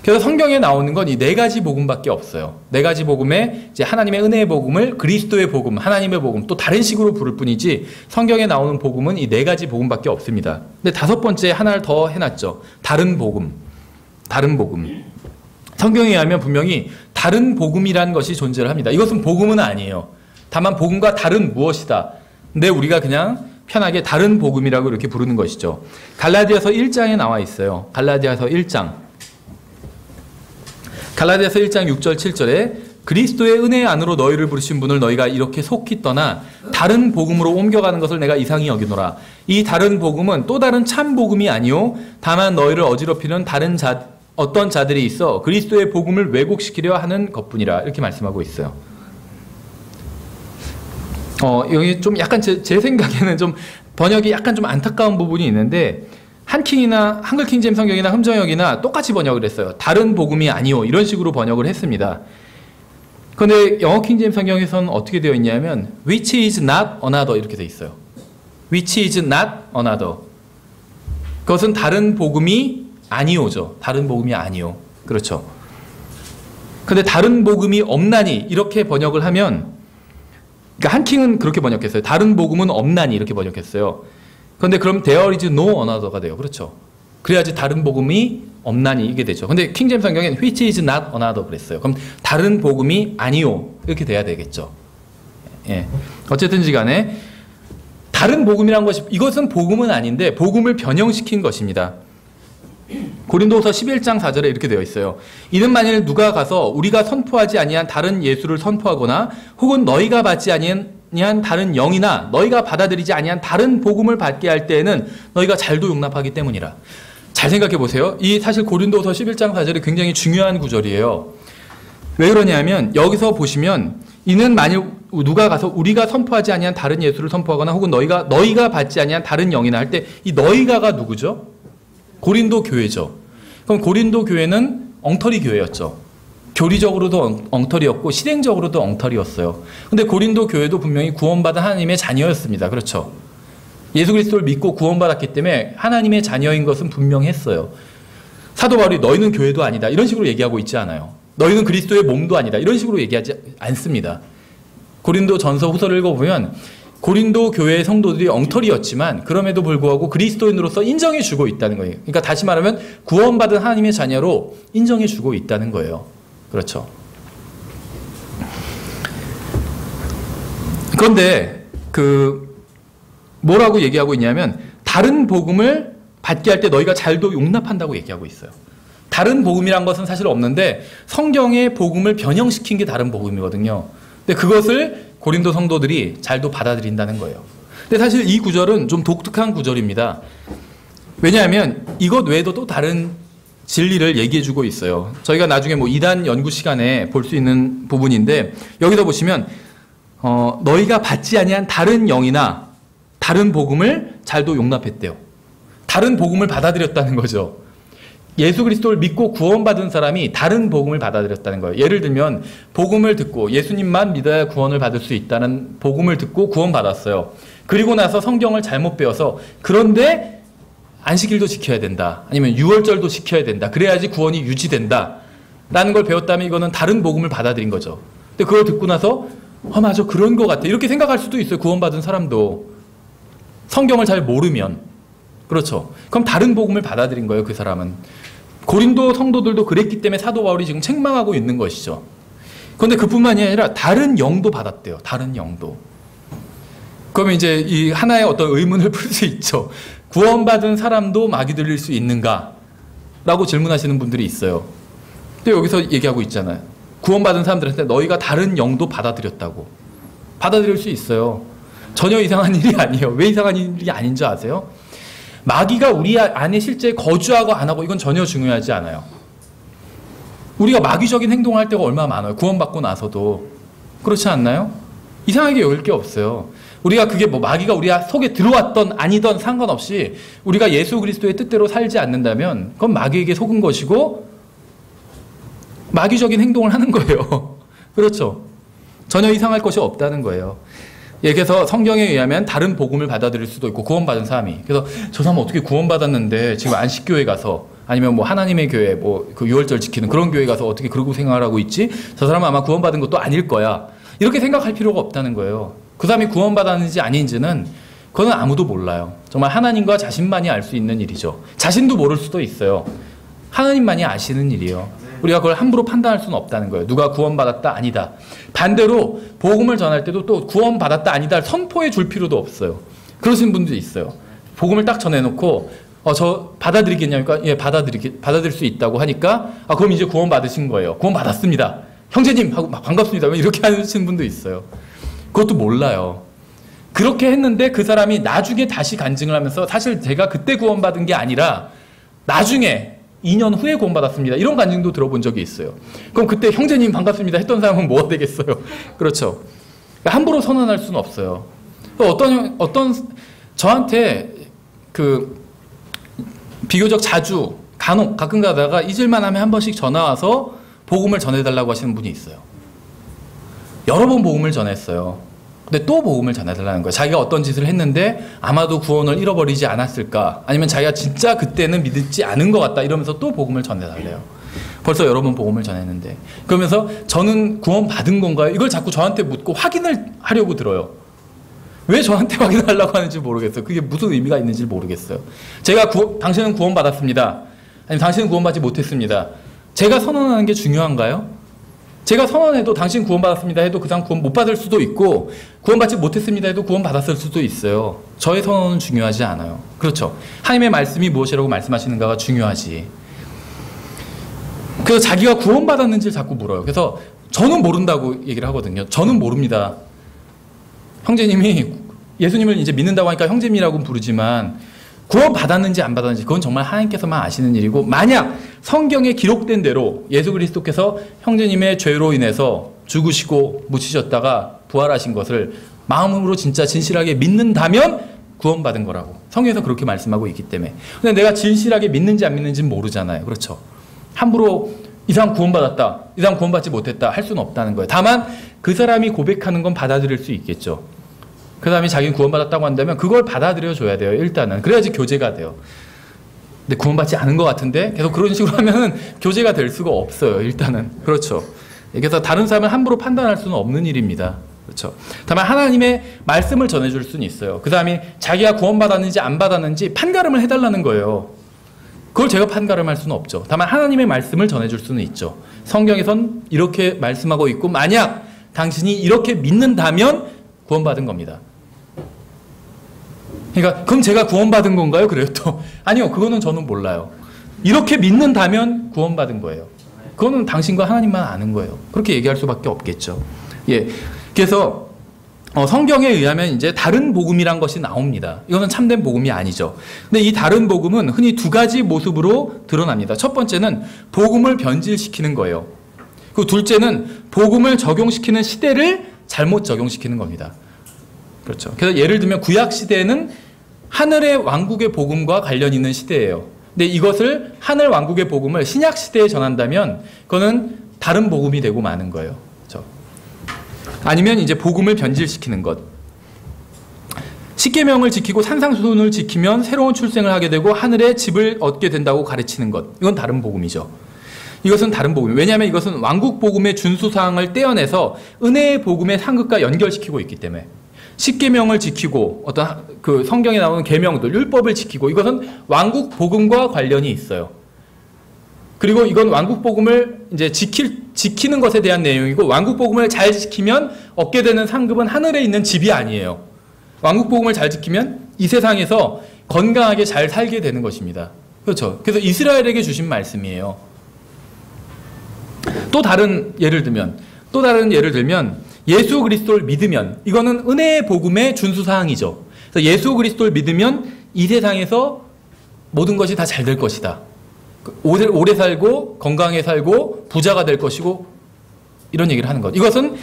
그래서 성경에 나오는 건 이 네 가지 복음밖에 없어요. 네 가지 복음에 이제 하나님의 은혜의 복음을 그리스도의 복음, 하나님의 복음 또 다른 식으로 부를 뿐이지 성경에 나오는 복음은 이 네 가지 복음밖에 없습니다. 근데 다섯 번째 하나를 더 해놨죠. 다른 복음. 다른 복음. 성경에 의하면 분명히 다른 복음이라는 것이 존재를 합니다. 이것은 복음은 아니에요. 다만 복음과 다른 무엇이다. 근데 우리가 그냥 편하게 다른 복음이라고 이렇게 부르는 것이죠. 갈라디아서 1장에 나와 있어요. 갈라디아서 1장. 갈라디아서 1장 6절 7절에 그리스도의 은혜 안으로 너희를 부르신 분을 너희가 이렇게 속히 떠나 다른 복음으로 옮겨가는 것을 내가 이상히 여기노라. 이 다른 복음은 또 다른 참 복음이 아니요 다만 너희를 어지럽히는 어떤 자들이 있어 그리스도의 복음을 왜곡시키려 하는 것뿐이라. 이렇게 말씀하고 있어요. 여기 좀 약간 제 생각에는 좀 번역이 약간 좀 안타까운 부분이 있는데 한킹이나 한글 킹제임 성경이나 흠정역이나 똑같이 번역을 했어요. 다른 복음이 아니요 이런 식으로 번역을 했습니다. 그런데 영어 킹제임 성경에서는 어떻게 되어 있냐면 which is not another 이렇게 되어 있어요. which is not another. 그것은 다른 복음이 아니오죠. 다른 복음이 아니오. 그렇죠. 근데 다른 복음이 없나니 이렇게 번역을 하면, 그러니까 한킹은 그렇게 번역했어요. 다른 복음은 없나니 이렇게 번역했어요. 그런데 그럼 there is no another가 돼요. 그렇죠. 그래야지 다른 복음이 없나니 이게 되죠. 근데 킹제임 성경엔 which is not another 그랬어요. 그럼 다른 복음이 아니오 이렇게 돼야 되겠죠. 예. 어쨌든지 간에 다른 복음이란 것이, 이것은 복음은 아닌데 복음을 변형시킨 것입니다. 고린도후서 11장 4절에 이렇게 되어 있어요. 이는 만일 누가 가서 우리가 선포하지 아니한 다른 예수를 선포하거나 혹은 너희가 받지 아니한 다른 영이나 너희가 받아들이지 아니한 다른 복음을 받게 할 때에는 너희가 잘도 용납하기 때문이라. 잘 생각해 보세요. 이 사실 고린도후서 11장 4절이 굉장히 중요한 구절이에요. 왜 그러냐면 여기서 보시면 이는 만일 누가 가서 우리가 선포하지 아니한 다른 예수를 선포하거나 혹은 너희가 받지 아니한 다른 영이나 할 때 이 너희가가 누구죠? 고린도 교회죠. 그럼 고린도 교회는 엉터리 교회였죠. 교리적으로도 엉터리였고 실행적으로도 엉터리였어요. 근데 고린도 교회도 분명히 구원받은 하나님의 자녀였습니다. 그렇죠. 예수 그리스도를 믿고 구원받았기 때문에 하나님의 자녀인 것은 분명했어요. 사도 바울이 너희는 교회도 아니다 이런 식으로 얘기하고 있지 않아요. 너희는 그리스도의 몸도 아니다 이런 식으로 얘기하지 않습니다. 고린도 전서 후서를 읽어보면 고린도 교회의 성도들이 엉터리였지만 그럼에도 불구하고 그리스도인으로서 인정해 주고 있다는 거예요. 그러니까 다시 말하면 구원받은 하나님의 자녀로 인정해 주고 있다는 거예요. 그렇죠. 그런데 뭐라고 얘기하고 있냐면 다른 복음을 받게 할 때 너희가 잘도 용납한다고 얘기하고 있어요. 다른 복음이란 것은 사실 없는데 성경의 복음을 변형시킨 게 다른 복음이거든요. 근데 그것을 고린도 성도들이 잘도 받아들인다는 거예요. 근데 사실 이 구절은 좀 독특한 구절입니다. 왜냐하면 이것 외에도 또 다른 진리를 얘기해주고 있어요. 저희가 나중에 이단 연구 시간에 볼 수 있는 부분인데 여기서 보시면 너희가 받지 아니한 다른 영이나 다른 복음을 잘도 용납했대요. 다른 복음을 받아들였다는 거죠. 예수 그리스도를 믿고 구원받은 사람이 다른 복음을 받아들였다는 거예요. 예를 들면 복음을 듣고 예수님만 믿어야 구원을 받을 수 있다는 복음을 듣고 구원받았어요. 그리고 나서 성경을 잘못 배워서 그런데 안식일도 지켜야 된다. 아니면 유월절도 지켜야 된다. 그래야지 구원이 유지된다. 라는 걸 배웠다면 이거는 다른 복음을 받아들인 거죠. 근데 그걸 듣고 나서 맞아 그런 것 같아. 이렇게 생각할 수도 있어요. 구원받은 사람도. 성경을 잘 모르면. 그렇죠. 그럼 다른 복음을 받아들인 거예요. 그 사람은. 고린도 성도들도 그랬기 때문에 사도 바울이 지금 책망하고 있는 것이죠. 그런데 그뿐만이 아니라 다른 영도 받았대요. 다른 영도. 그러면 이제 이 하나의 어떤 의문을 풀 수 있죠. 구원받은 사람도 마귀 들릴 수 있는가? 라고 질문하시는 분들이 있어요. 근데 여기서 얘기하고 있잖아요. 구원받은 사람들한테 너희가 다른 영도 받아들였다고. 받아들일 수 있어요. 전혀 이상한 일이 아니에요. 왜 이상한 일이 아닌 줄 아세요? 마귀가 우리 안에 실제 거주하고 안 하고 이건 전혀 중요하지 않아요. 우리가 마귀적인 행동을 할 때가 얼마나 많아요. 구원받고 나서도. 그렇지 않나요? 이상하게 여길 게 없어요. 우리가 그게 마귀가 우리 속에 들어왔던 아니던 상관없이 우리가 예수 그리스도의 뜻대로 살지 않는다면 그건 마귀에게 속은 것이고 마귀적인 행동을 하는 거예요. 그렇죠? 전혀 이상할 것이 없다는 거예요. 그래서 성경에 의하면 다른 복음을 받아들일 수도 있고 구원받은 사람이. 그래서 저 사람은 어떻게 구원받았는데 지금 안식교회 가서 아니면 하나님의 교회 그 유월절 지키는 그런 교회 가서 어떻게 그러고 생활을 하고 있지? 저 사람은 아마 구원받은 것도 아닐 거야. 이렇게 생각할 필요가 없다는 거예요. 그 사람이 구원받았는지 아닌지는 그건 아무도 몰라요. 정말 하나님과 자신만이 알 수 있는 일이죠. 자신도 모를 수도 있어요. 하나님만이 아시는 일이에요. 우리가 그걸 함부로 판단할 수는 없다는 거예요. 누가 구원받았다 아니다. 반대로 복음을 전할 때도 또 구원받았다 아니다 선포해 줄 필요도 없어요. 그러신 분도 있어요. 복음을 딱 전해놓고 저 받아들이겠냐니까 예 받아들일 수 있다고 하니까 그럼 이제 구원 받으신 거예요. 구원 받았습니다. 형제님 하고 막 반갑습니다. 이렇게 하시는 분도 있어요. 그것도 몰라요. 그렇게 했는데 그 사람이 나중에 다시 간증을 하면서 사실 제가 그때 구원받은 게 아니라 나중에 2년 후에 구원받았습니다. 이런 간증도 들어본 적이 있어요. 그럼 그때 형제님 반갑습니다 했던 사람은 뭐가 되겠어요? 그렇죠. 함부로 선언할 수는 없어요. 어떤 저한테 비교적 자주 간혹 가끔 가다가 잊을만 하면 한 번씩 전화 와서 복음을 전해달라고 하시는 분이 있어요. 여러 번 복음을 전했어요. 근데 또 복음을 전해달라는 거예요. 자기가 어떤 짓을 했는데 아마도 구원을 잃어버리지 않았을까, 아니면 자기가 진짜 그때는 믿지 않은 것 같다 이러면서 또 복음을 전해달래요. 벌써 여러 번 복음을 전했는데. 그러면서 저는 구원 받은 건가요? 이걸 자꾸 저한테 묻고 확인을 하려고 들어요. 왜 저한테 확인하려고 하는지 모르겠어요. 그게 무슨 의미가 있는지 모르겠어요. 제가 당신은 구원 받았습니다. 아니면 당신은 구원받지 못했습니다. 제가 선언하는 게 중요한가요? 제가 선언해도 당신 구원받았습니다 해도 그 사람 구원 못 받을 수도 있고, 구원받지 못했습니다 해도 구원받았을 수도 있어요. 저의 선언은 중요하지 않아요. 그렇죠. 하나님의 말씀이 무엇이라고 말씀하시는가가 중요하지. 그래서 자기가 구원받았는지를 자꾸 물어요. 그래서 저는 모른다고 얘기를 하거든요. 저는 모릅니다. 형제님이 예수님을 이제 믿는다고 하니까 형제님이라고 부르지만 구원 받았는지 안 받았는지 그건 정말 하나님께서만 아시는 일이고, 만약 성경에 기록된 대로 예수 그리스도께서 형제님의 죄로 인해서 죽으시고 묻히셨다가 부활하신 것을 마음으로 진짜 진실하게 믿는다면 구원받은 거라고 성경에서 그렇게 말씀하고 있기 때문에. 근데 내가 진실하게 믿는지 안 믿는지는 모르잖아요. 그렇죠. 함부로 이 사람 구원받았다, 이 사람 구원받지 못했다 할 수는 없다는 거예요. 다만 그 사람이 고백하는 건 받아들일 수 있겠죠. 그 사람이 자기는 구원받았다고 한다면 그걸 받아들여 줘야 돼요. 일단은. 그래야지 교제가 돼요. 근데 구원받지 않은 것 같은데 계속 그런 식으로 하면은 교제가 될 수가 없어요. 일단은. 그렇죠. 그래서 다른 사람을 함부로 판단할 수는 없는 일입니다. 그렇죠. 다만 하나님의 말씀을 전해줄 수는 있어요. 그 사람이 자기가 구원받았는지 안 받았는지 판가름을 해달라는 거예요. 그걸 제가 판가름할 수는 없죠. 다만 하나님의 말씀을 전해줄 수는 있죠. 성경에선 이렇게 말씀하고 있고, 만약 당신이 이렇게 믿는다면 구원받은 겁니다. 그러니까 그럼 제가 구원받은 건가요? 그래요 또. 아니요, 그거는 저는 몰라요. 이렇게 믿는다면 구원받은 거예요. 그거는 당신과 하나님만 아는 거예요. 그렇게 얘기할 수밖에 없겠죠. 예. 그래서 성경에 의하면 이제 다른 복음이란 것이 나옵니다. 이거는 참된 복음이 아니죠. 근데 이 다른 복음은 흔히 두 가지 모습으로 드러납니다. 첫 번째는 복음을 변질시키는 거예요. 그리고 둘째는 복음을 적용시키는 시대를 잘못 적용시키는 겁니다. 그렇죠. 그래서 예를 들면 구약 시대에는 하늘의 왕국의 복음과 관련 있는 시대예요. 근데 이것을 하늘 왕국의 복음을 신약 시대에 전한다면 그거는 다른 복음이 되고 마는 거예요. 그렇죠. 아니면 이제 복음을 변질시키는 것. 십계명을 지키고 산상수훈을 지키면 새로운 출생을 하게 되고 하늘에 집을 얻게 된다고 가르치는 것. 이건 다른 복음이죠. 이것은 다른 복음이에요. 왜냐하면 이것은 왕국 복음의 준수사항을 떼어내서 은혜의 복음의 상급과 연결시키고 있기 때문에. 십계명을 지키고 어떤 그 성경에 나오는 계명들, 율법을 지키고, 이것은 왕국 복음과 관련이 있어요. 그리고 이건 왕국 복음을 이제 지키는 것에 대한 내용이고, 왕국 복음을 잘 지키면 얻게 되는 상급은 하늘에 있는 집이 아니에요. 왕국 복음을 잘 지키면 이 세상에서 건강하게 잘 살게 되는 것입니다. 그렇죠. 그래서 이스라엘에게 주신 말씀이에요. 또 다른 예를 들면 예수 그리스도를 믿으면, 이거는 은혜의 복음의 준수사항이죠. 그래서 예수 그리스도를 믿으면 이 세상에서 모든 것이 다 잘 될 것이다. 오래 살고 건강하게 살고 부자가 될 것이고, 이런 얘기를 하는 것. 이것은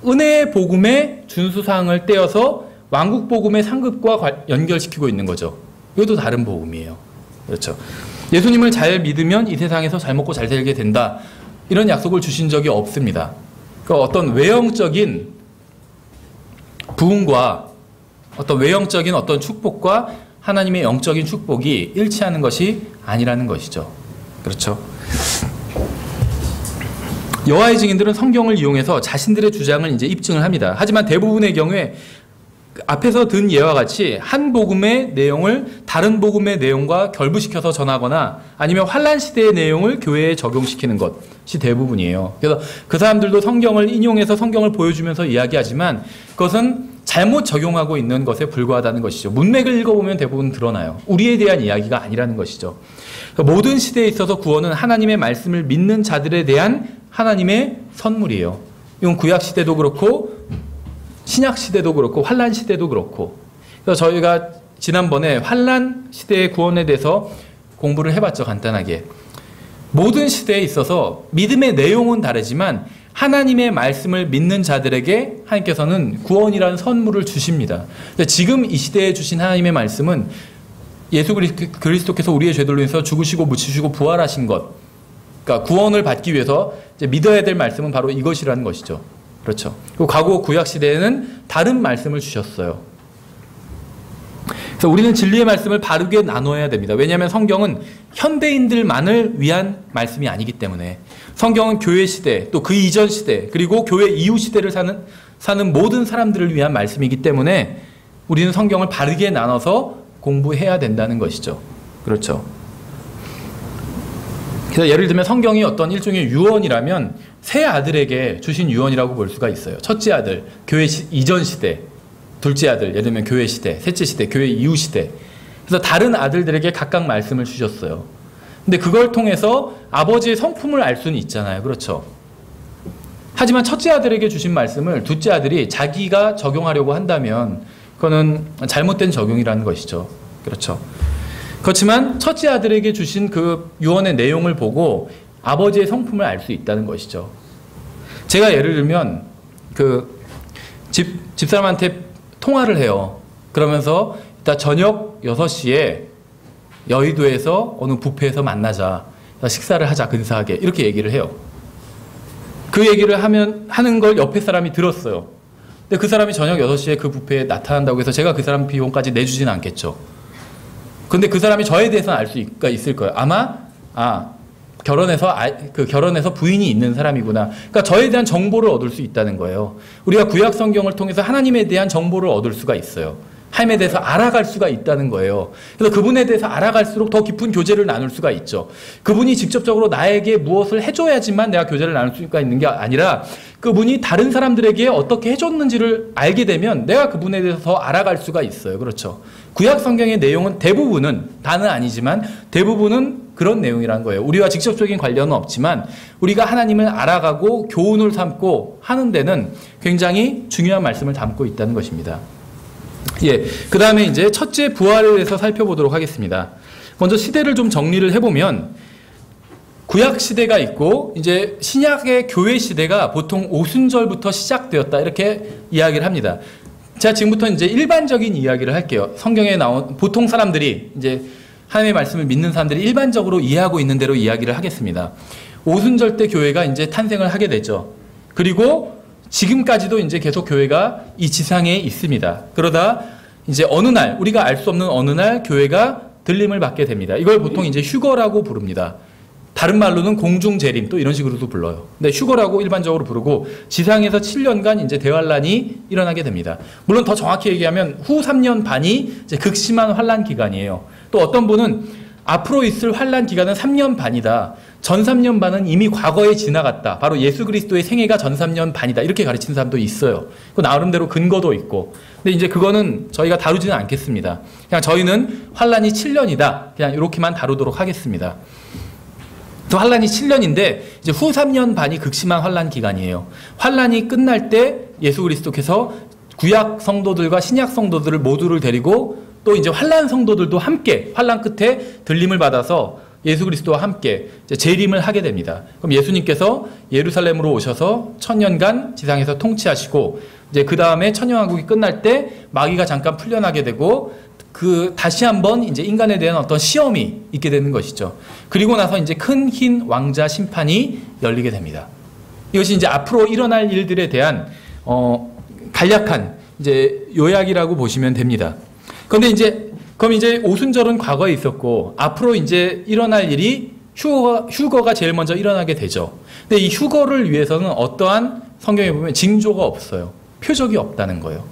은혜의 복음의 준수사항을 떼어서 왕국 복음의 상급과 연결시키고 있는 거죠. 이것도 다른 복음이에요. 그렇죠. 예수님을 잘 믿으면 이 세상에서 잘 먹고 잘 살게 된다, 이런 약속을 주신 적이 없습니다. 그러니까 어떤 외형적인 부흥과 어떤 외형적인 어떤 축복과 하나님의 영적인 축복이 일치하는 것이 아니라는 것이죠. 그렇죠. 여호와의 증인들은 성경을 이용해서 자신들의 주장을 이제 입증을 합니다. 하지만 대부분의 경우에 앞에서 든 예와 같이 한 복음의 내용을 다른 복음의 내용과 결부시켜서 전하거나 아니면 환란 시대의 내용을 교회에 적용시키는 것이 대부분이에요. 그래서 그 사람들도 성경을 인용해서 성경을 보여주면서 이야기하지만 그것은 잘못 적용하고 있는 것에 불과하다는 것이죠. 문맥을 읽어보면 대부분 드러나요. 우리에 대한 이야기가 아니라는 것이죠. 모든 시대에 있어서 구원은 하나님의 말씀을 믿는 자들에 대한 하나님의 선물이에요. 이건 구약 시대도 그렇고 신약 시대도 그렇고 환란 시대도 그렇고. 그래서 저희가 지난번에 환란 시대의 구원에 대해서 공부를 해봤죠. 간단하게. 모든 시대에 있어서 믿음의 내용은 다르지만 하나님의 말씀을 믿는 자들에게 하나님께서는 구원이라는 선물을 주십니다. 지금 이 시대에 주신 하나님의 말씀은 예수 그리스도께서 우리의 죄들로 인해서 죽으시고 묻히시고 부활하신 것, 그러니까 구원을 받기 위해서 이제 믿어야 될 말씀은 바로 이것이라는 것이죠. 그렇죠. 그리고 과거 구약 시대에는 다른 말씀을 주셨어요. 그래서 우리는 진리의 말씀을 바르게 나눠야 됩니다. 왜냐하면 성경은 현대인들만을 위한 말씀이 아니기 때문에. 성경은 교회 시대, 또 그 이전 시대, 그리고 교회 이후 시대를 사는 모든 사람들을 위한 말씀이기 때문에 우리는 성경을 바르게 나눠서 공부해야 된다는 것이죠. 그렇죠. 그래서 예를 들면 성경이 어떤 일종의 유언이라면 새 아들에게 주신 유언이라고 볼 수가 있어요. 첫째 아들, 교회 이전 시대, 둘째 아들, 예를 들면 교회 시대, 셋째 시대, 교회 이후 시대. 그래서 다른 아들들에게 각각 말씀을 주셨어요. 근데 그걸 통해서 아버지의 성품을 알 수는 있잖아요. 그렇죠. 하지만 첫째 아들에게 주신 말씀을 둘째 아들이 자기가 적용하려고 한다면 그거는 잘못된 적용이라는 것이죠. 그렇죠. 그렇지만 첫째 아들에게 주신 그 유언의 내용을 보고 아버지의 성품을 알 수 있다는 것이죠. 제가 예를 들면 그 집사람한테 통화를 해요. 그러면서 이따 저녁 6시에 여의도에서 어느 뷔페에서 만나자. 식사를 하자, 근사하게. 이렇게 얘기를 해요. 그 얘기를 하는 걸 옆에 사람이 들었어요. 근데 그 사람이 저녁 6시에 그 뷔페에 나타난다고 해서 제가 그 사람 비용까지 내주지는 않겠죠. 근데 그 사람이 저에 대해서는 알 수가 있을 거예요. 아마, 결혼해서 부인이 있는 사람이구나. 그러니까 저에 대한 정보를 얻을 수 있다는 거예요. 우리가 구약 성경을 통해서 하나님에 대한 정보를 얻을 수가 있어요. 하나님에 대해서 알아갈 수가 있다는 거예요. 그래서 그분에 대해서 알아갈수록 더 깊은 교제를 나눌 수가 있죠. 그분이 직접적으로 나에게 무엇을 해줘야지만 내가 교제를 나눌 수가 있는 게 아니라 그분이 다른 사람들에게 어떻게 해줬는지를 알게 되면 내가 그분에 대해서 더 알아갈 수가 있어요. 그렇죠. 구약 성경의 내용은 대부분은, 다는 아니지만 대부분은 그런 내용이라는 거예요. 우리와 직접적인 관련은 없지만 우리가 하나님을 알아가고 교훈을 삼고 하는 데는 굉장히 중요한 말씀을 담고 있다는 것입니다. 예, 그 다음에 이제 첫째 부활에 대해서 살펴보도록 하겠습니다. 먼저 시대를 좀 정리를 해보면 구약 시대가 있고 이제 신약의 교회 시대가 보통 오순절부터 시작되었다 이렇게 이야기를 합니다. 제가 지금부터 이제 일반적인 이야기를 할게요. 성경에 나온 보통 사람들이 이제 하나님의 말씀을 믿는 사람들이 일반적으로 이해하고 있는 대로 이야기를 하겠습니다. 오순절 때 교회가 이제 탄생을 하게 되죠. 그리고 지금까지도 이제 계속 교회가 이 지상에 있습니다. 그러다 이제 어느 날, 우리가 알 수 없는 어느 날 교회가 들림을 받게 됩니다. 이걸 보통 이제 휴거라고 부릅니다. 다른 말로는 공중재림 또 이런 식으로도 불러요. 근데 휴거라고 일반적으로 부르고 지상에서 7년간 이제 대환란이 일어나게 됩니다. 물론 더 정확히 얘기하면 후 3년 반이 이제 극심한 환란 기간이에요. 또 어떤 분은 앞으로 있을 환란 기간은 3년 반이다. 전 3년 반은 이미 과거에 지나갔다. 바로 예수 그리스도의 생애가 전 3년 반이다. 이렇게 가르치는 사람도 있어요. 그 나름대로 근거도 있고. 근데 이제 그거는 저희가 다루지는 않겠습니다. 그냥 저희는 환란이 7년이다. 그냥 이렇게만 다루도록 하겠습니다. 또 환란이 7년인데 이제 후 3년 반이 극심한 환란 기간이에요. 환란이 끝날 때 예수 그리스도께서 구약 성도들과 신약 성도들을 모두를 데리고 또 이제 환란 성도들도 함께 환란 끝에 들림을 받아서 예수 그리스도와 함께 이제 재림을 하게 됩니다. 그럼 예수님께서 예루살렘으로 오셔서 1000년간 지상에서 통치하시고 이제 그 다음에 천년왕국이 끝날 때 마귀가 잠깐 풀려나게 되고 그 다시 한번 이제 인간에 대한 어떤 시험이 있게 되는 것이죠. 그리고 나서 이제 큰 흰 왕자 심판이 열리게 됩니다. 이것이 이제 앞으로 일어날 일들에 대한 간략한 이제 요약이라고 보시면 됩니다. 그런데 그럼 이제 오순절은 과거에 있었고 앞으로 이제 일어날 일이 휴거가 제일 먼저 일어나게 되죠. 근데 이 휴거를 위해서는 어떠한 성경에 보면 징조가 없어요. 표적이 없다는 거예요.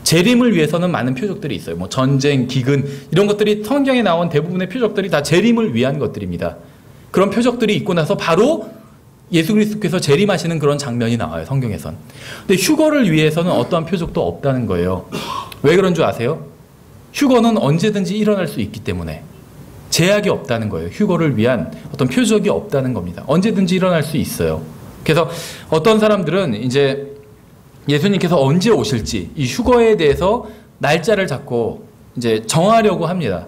재림을 위해서는 많은 표적들이 있어요. 뭐 전쟁, 기근 이런 것들이 성경에 나온 대부분의 표적들이 다 재림을 위한 것들입니다. 그런 표적들이 있고 나서 바로 예수 그리스도께서 재림하시는 그런 장면이 나와요, 성경에선. 근데 휴거를 위해서는 어떠한 표적도 없다는 거예요. 왜 그런 줄 아세요? 휴거는 언제든지 일어날 수 있기 때문에. 제약이 없다는 거예요. 휴거를 위한 어떤 표적이 없다는 겁니다. 언제든지 일어날 수 있어요. 그래서 어떤 사람들은 이제 예수님께서 언제 오실지 이 휴거에 대해서 날짜를 잡고 이제 정하려고 합니다.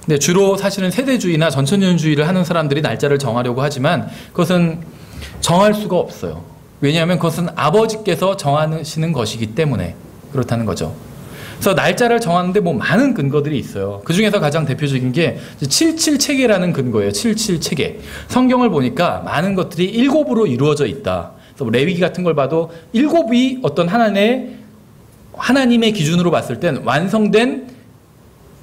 근데 주로 사실은 세대주의나 전천년주의를 하는 사람들이 날짜를 정하려고 하지만 그것은 정할 수가 없어요. 왜냐하면 그것은 아버지께서 정하시는 것이기 때문에 그렇다는 거죠. 그래서 날짜를 정하는데 뭐 많은 근거들이 있어요. 그 중에서 가장 대표적인 게 77체계라는 근거예요. 77체계. 성경을 보니까 많은 것들이 7으로 이루어져 있다. 그래서 레위기 같은 걸 봐도 7이 어떤 하나님의 기준으로 봤을 땐 완성된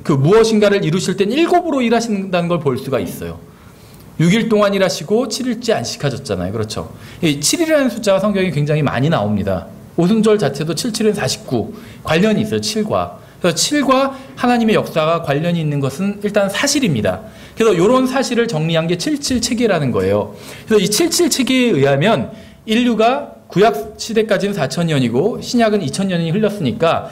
그 무엇인가를 이루실 땐 7으로 일하신다는 걸 볼 수가 있어요. 6일 동안 일하시고 7일째 안식하셨잖아요. 그렇죠. 이 7이라는 숫자가 성경에 굉장히 많이 나옵니다. 오순절 자체도 77은 49 관련이 있어요. 7과. 그래서 7과 하나님의 역사가 관련이 있는 것은 일단 사실입니다. 그래서 이런 사실을 정리한 게 77체계라는 거예요. 그래서 이 77체계에 의하면 인류가 구약 시대까지는 4000년이고 신약은 2000년이 흘렀으니까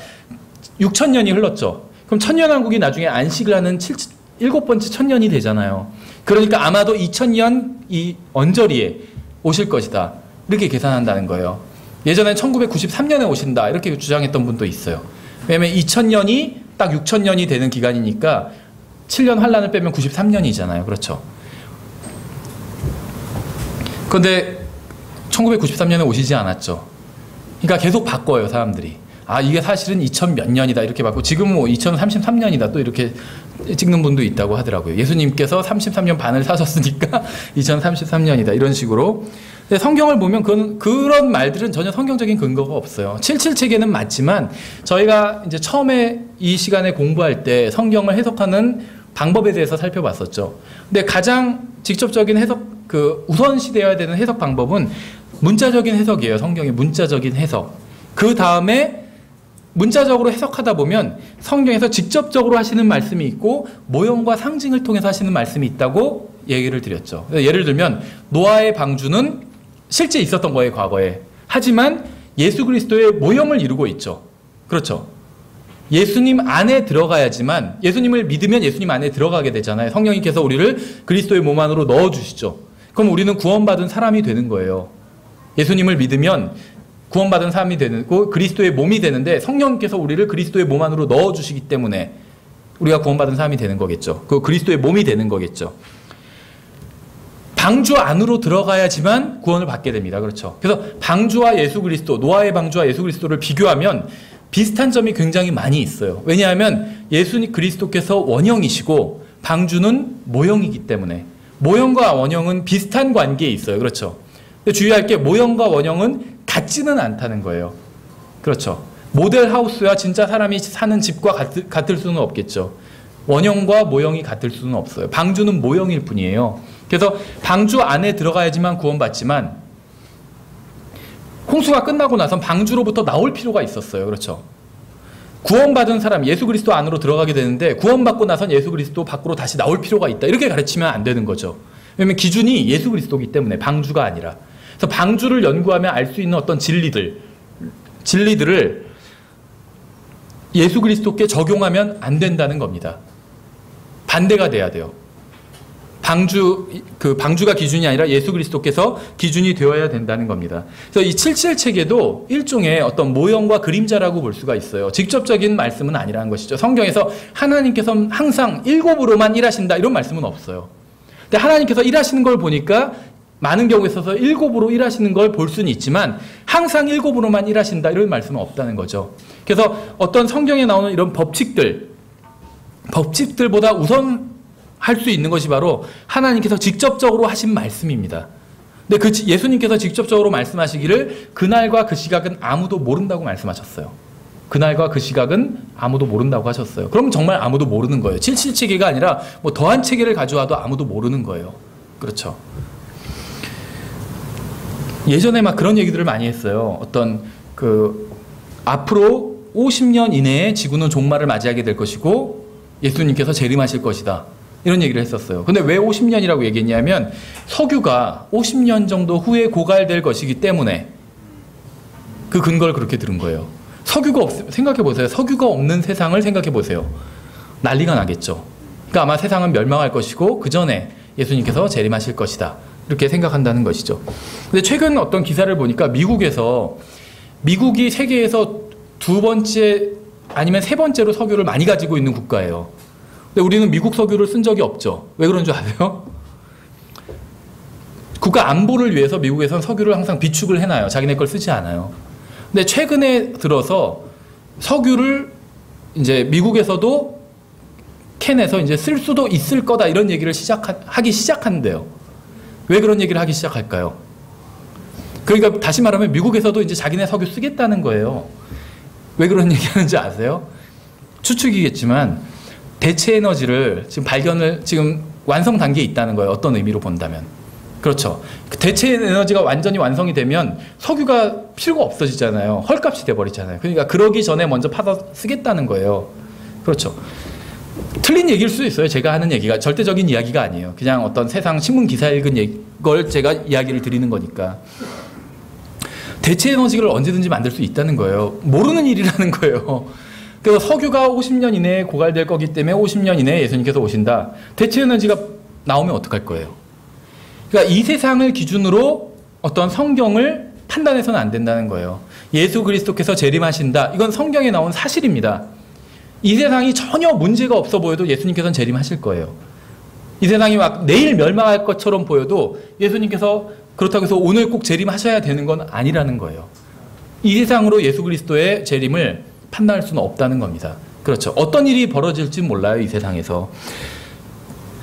6000년이 흘렀죠. 그럼 천년왕국이 나중에 안식을 하는 7번째 천년이 되잖아요. 그러니까 아마도 2000년 이 언저리에 오실 것이다. 이렇게 계산한다는 거예요. 예전에 1993년에 오신다 이렇게 주장했던 분도 있어요. 왜냐하면 2000년이 딱 6000년이 되는 기간이니까 7년 환란을 빼면 93년이잖아요. 그렇죠. 그런데 1993년에 오시지 않았죠. 그러니까 계속 바꿔요, 사람들이. 아, 이게 사실은 2000 몇 년이다 이렇게 바꾸고 지금 뭐 2033년이다 또 이렇게 찍는 분도 있다고 하더라고요. 예수님께서 33년 반을 사셨으니까 2033년이다 이런 식으로. 근데 성경을 보면 그런 말들은 전혀 성경적인 근거가 없어요. 77체계는 맞지만 저희가 이제 처음에 이 시간에 공부할 때 성경을 해석하는 방법에 대해서 살펴봤었죠. 근데 가장 직접적인 해석, 우선시되어야 되는 해석 방법은 문자적인 해석이에요. 성경의 문자적인 해석. 그 다음에 문자적으로 해석하다 보면 성경에서 직접적으로 하시는 말씀이 있고 모형과 상징을 통해서 하시는 말씀이 있다고 얘기를 드렸죠. 예를 들면 노아의 방주는 실제 있었던 거예요, 과거에. 하지만 예수 그리스도의 모형을 이루고 있죠. 그렇죠. 예수님 안에 들어가야지만, 예수님을 믿으면 예수님 안에 들어가게 되잖아요. 성령님께서 우리를 그리스도의 몸 안으로 넣어주시죠. 그럼 우리는 구원받은 사람이 되는 거예요. 예수님을 믿으면 구원받은 사람이 되고 그리스도의 몸이 되는데 성령님께서 우리를 그리스도의 몸 안으로 넣어주시기 때문에 우리가 구원받은 사람이 되는 거겠죠. 그 그리스도의 몸이 되는 거겠죠. 방주 안으로 들어가야지만 구원을 받게 됩니다. 그렇죠. 그래서 방주와 예수 그리스도, 노아의 방주와 예수 그리스도를 비교하면 비슷한 점이 굉장히 많이 있어요. 왜냐하면 예수 그리스도께서 원형이시고 방주는 모형이기 때문에 모형과 원형은 비슷한 관계에 있어요. 그렇죠. 근데 주의할 게 모형과 원형은 같지는 않다는 거예요. 그렇죠. 모델 하우스와 진짜 사람이 사는 집과 같을 수는 없겠죠. 원형과 모형이 같을 수는 없어요. 방주는 모형일 뿐이에요. 그래서 방주 안에 들어가야지만 구원받지만 홍수가 끝나고 나선 방주로부터 나올 필요가 있었어요. 그렇죠. 구원받은 사람 예수 그리스도 안으로 들어가게 되는데 구원받고 나선 예수 그리스도 밖으로 다시 나올 필요가 있다. 이렇게 가르치면 안 되는 거죠. 왜냐하면 기준이 예수 그리스도이기 때문에 방주가 아니라. 그래서 방주를 연구하면 알 수 있는 어떤 진리들을 예수 그리스도께 적용하면 안 된다는 겁니다. 반대가 돼야 돼요. 방주가 기준이 아니라 예수 그리스도께서 기준이 되어야 된다는 겁니다. 그래서 이 77체계도 일종의 어떤 모형과 그림자라고 볼 수가 있어요. 직접적인 말씀은 아니라는 것이죠. 성경에서 하나님께서 항상 7으로만 일하신다 이런 말씀은 없어요. 근데 하나님께서 일하시는 걸 보니까 많은 경우에 있어서 7으로 일하시는 걸 볼 수는 있지만 항상 7으로만 일하신다 이런 말씀은 없다는 거죠. 그래서 어떤 성경에 나오는 이런 법칙들보다 우선 할 수 있는 것이 바로 하나님께서 직접적으로 하신 말씀입니다. 근데 예수님께서 직접적으로 말씀하시기를 그날과 그 시각은 아무도 모른다고 말씀하셨어요. 그날과 그 시각은 아무도 모른다고 하셨어요. 그럼 정말 아무도 모르는 거예요. 77체계가 아니라 뭐 더한 체계를 가져와도 아무도 모르는 거예요. 그렇죠. 예전에 막 그런 얘기들을 많이 했어요. 어떤 앞으로 50년 이내에 지구는 종말을 맞이하게 될 것이고 예수님께서 재림하실 것이다. 이런 얘기를 했었어요. 근데 왜 50년이라고 얘기했냐면 석유가 50년 정도 후에 고갈될 것이기 때문에 그 근거를 그렇게 들은 거예요. 생각해 보세요. 석유가 없는 세상을 생각해 보세요. 난리가 나겠죠. 그러니까 아마 세상은 멸망할 것이고 그 전에 예수님께서 재림하실 것이다. 이렇게 생각한다는 것이죠. 근데 최근 어떤 기사를 보니까 미국이 세계에서 두 번째 아니면 세 번째로 석유를 많이 가지고 있는 국가예요. 근데 우리는 미국 석유를 쓴 적이 없죠. 왜 그런 줄 아세요? 국가 안보를 위해서 미국에서는 석유를 항상 비축을 해놔요. 자기네 걸 쓰지 않아요. 근데 최근에 들어서 석유를 이제 미국에서도 캔에서 이제 쓸 수도 있을 거다 이런 얘기를 하기 시작한대요. 왜 그런 얘기를 하기 시작할까요? 그러니까 다시 말하면 미국에서도 이제 자기네 석유 쓰겠다는 거예요. 왜 그런 얘기 하는지 아세요? 추측이겠지만 대체 에너지를 지금 완성 단계에 있다는 거예요. 어떤 의미로 본다면. 그렇죠. 대체 에너지가 완전히 완성이 되면 석유가 필요가 없어지잖아요. 헐값이 돼버리잖아요. 그러니까 그러기 전에 먼저 파서 쓰겠다는 거예요. 그렇죠. 틀린 얘기일 수도 있어요. 제가 하는 얘기가 절대적인 이야기가 아니에요. 그냥 어떤 세상 신문 기사 읽은 걸 제가 이야기를 드리는 거니까. 대체 에너지를 언제든지 만들 수 있다는 거예요. 모르는 일이라는 거예요. 그래서 석유가 50년 이내에 고갈될 거기 때문에 50년 이내에 예수님께서 오신다. 대체 에너지가 나오면 어떡할 거예요? 그러니까 이 세상을 기준으로 어떤 성경을 판단해서는 안 된다는 거예요. 예수 그리스도께서 재림하신다. 이건 성경에 나온 사실입니다. 이 세상이 전혀 문제가 없어 보여도 예수님께서는 재림하실 거예요. 이 세상이 막 내일 멸망할 것처럼 보여도 예수님께서 그렇다고 해서 오늘 꼭 재림하셔야 되는 건 아니라는 거예요. 이 세상으로 예수 그리스도의 재림을 판단할 수는 없다는 겁니다. 그렇죠. 어떤 일이 벌어질지 몰라요. 이 세상에서.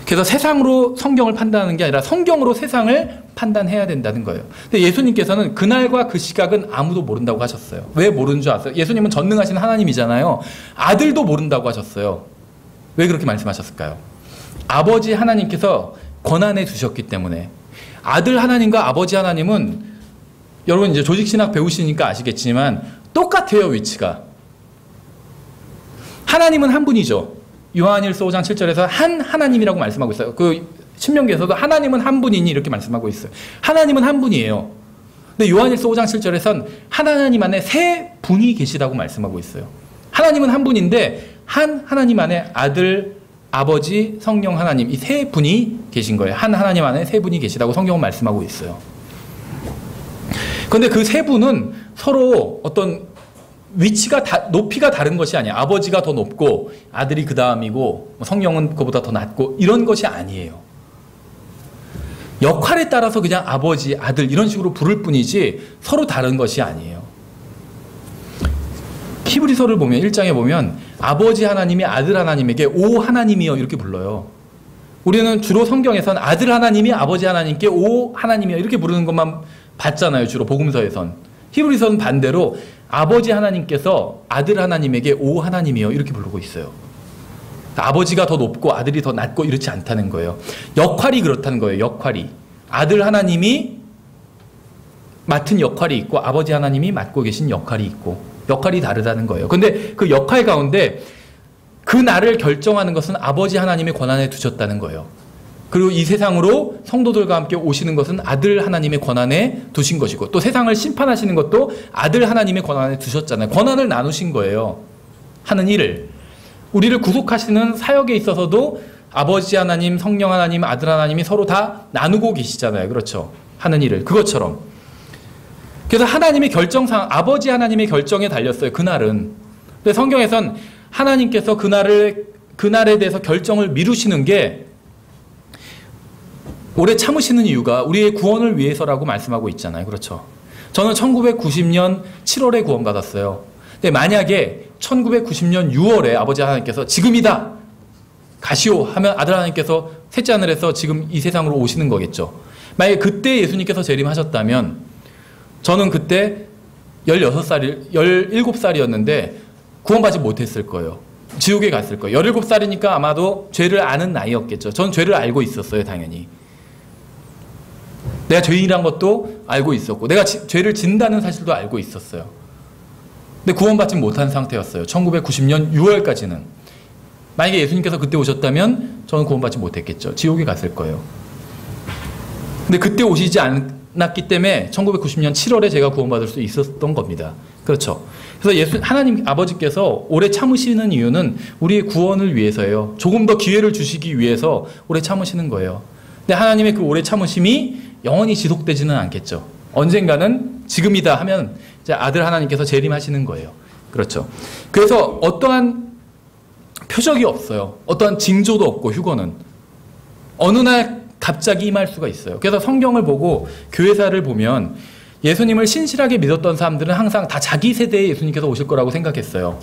그래서 세상으로 성경을 판단하는 게 아니라 성경으로 세상을 판단해야 된다는 거예요. 근데 예수님께서는 그날과 그 시각은 아무도 모른다고 하셨어요. 왜 모르는 줄 아세요? 예수님은 전능하신 하나님이잖아요. 아들도 모른다고 하셨어요. 왜 그렇게 말씀하셨을까요? 아버지 하나님께서 권한에 두셨기 때문에. 아들 하나님과 아버지 하나님은 여러분 이제 조직신학 배우시니까 아시겠지만 똑같아요. 위치가. 하나님은 한 분이죠. 요한일서 5장 7절에서 한 하나님이라고 말씀하고 있어요. 그 신명기에서도 하나님은 한 분이니 이렇게 말씀하고 있어요. 하나님은 한 분이에요. 근데 요한일서 5장 7절에선 하나님 안에 세 분이 계시다고 말씀하고 있어요. 하나님은 한 분인데 한 하나님 안에 아들, 아버지, 성령 하나님 이 세 분이 계신 거예요. 한 하나님 안에 세 분이 계시다고 성경은 말씀하고 있어요. 그런데 그 세 분은 서로 어떤 위치가 높이가 다른 것이 아니에요. 아버지가 더 높고 아들이 그 다음이고 성령은 그보다 더 낮고 이런 것이 아니에요. 역할에 따라서 그냥 아버지, 아들 이런 식으로 부를 뿐이지 서로 다른 것이 아니에요. 히브리서를 보면 1장에 보면 아버지 하나님이 아들 하나님에게 오 하나님이여 이렇게 불러요. 우리는 주로 성경에선 아들 하나님이 아버지 하나님께 오 하나님이여 이렇게 부르는 것만 봤잖아요. 주로 복음서에선. 히브리서는 반대로 아버지 하나님께서 아들 하나님에게 오 하나님이여 이렇게 부르고 있어요. 아버지가 더 높고 아들이 더 낮고 이렇지 않다는 거예요. 역할이 그렇다는 거예요. 역할이. 아들 하나님이 맡은 역할이 있고 아버지 하나님이 맡고 계신 역할이 있고 역할이 다르다는 거예요. 근데 그 역할 가운데 그 날을 결정하는 것은 아버지 하나님의 권한에 두셨다는 거예요. 그리고 이 세상으로 성도들과 함께 오시는 것은 아들 하나님의 권한에 두신 것이고 또 세상을 심판하시는 것도 아들 하나님의 권한에 두셨잖아요. 권한을 나누신 거예요. 하는 일을. 우리를 구속하시는 사역에 있어서도 아버지 하나님, 성령 하나님, 아들 하나님이 서로 다 나누고 계시잖아요. 그렇죠. 하는 일을. 그것처럼. 그래서 하나님의 결정상 아버지 하나님의 결정에 달렸어요. 그날은. 근데 성경에선 하나님께서 그날에 대해서 결정을 미루시는 게 오래 참으시는 이유가 우리의 구원을 위해서라고 말씀하고 있잖아요. 그렇죠. 저는 1990년 7월에 구원받았어요. 근데 만약에 1990년 6월에 아버지 하나님께서 지금이다 가시오 하면 아들 하나님께서 셋째 하늘에서 지금 이 세상으로 오시는 거겠죠. 만약에 그때 예수님께서 재림하셨다면 저는 그때 17살이었는데 구원받지 못했을 거예요. 지옥에 갔을 거예요. 17살이니까 아마도 죄를 아는 나이였겠죠. 전 죄를 알고 있었어요. 당연히. 내가 죄인이란 것도 알고 있었고 내가 죄를 진다는 사실도 알고 있었어요. 근데 구원받지 못한 상태였어요. 1990년 6월까지는. 만약에 예수님께서 그때 오셨다면 저는 구원받지 못했겠죠. 지옥에 갔을 거예요. 근데 그때 오시지 않았기 때문에 1990년 7월에 제가 구원받을 수 있었던 겁니다. 그렇죠. 그래서 하나님 아버지께서 오래 참으시는 이유는 우리의 구원을 위해서예요. 조금 더 기회를 주시기 위해서 오래 참으시는 거예요. 근데 하나님의 그 오래 참으심이 영원히 지속되지는 않겠죠. 언젠가는 지금이다 하면 이제 아들 하나님께서 재림하시는 거예요. 그렇죠. 그래서 어떠한 표적이 없어요. 어떠한 징조도 없고 휴거는 어느 날 갑자기 임할 수가 있어요. 그래서 성경을 보고 교회사를 보면 예수님을 신실하게 믿었던 사람들은 항상 다 자기 세대에 예수님께서 오실 거라고 생각했어요.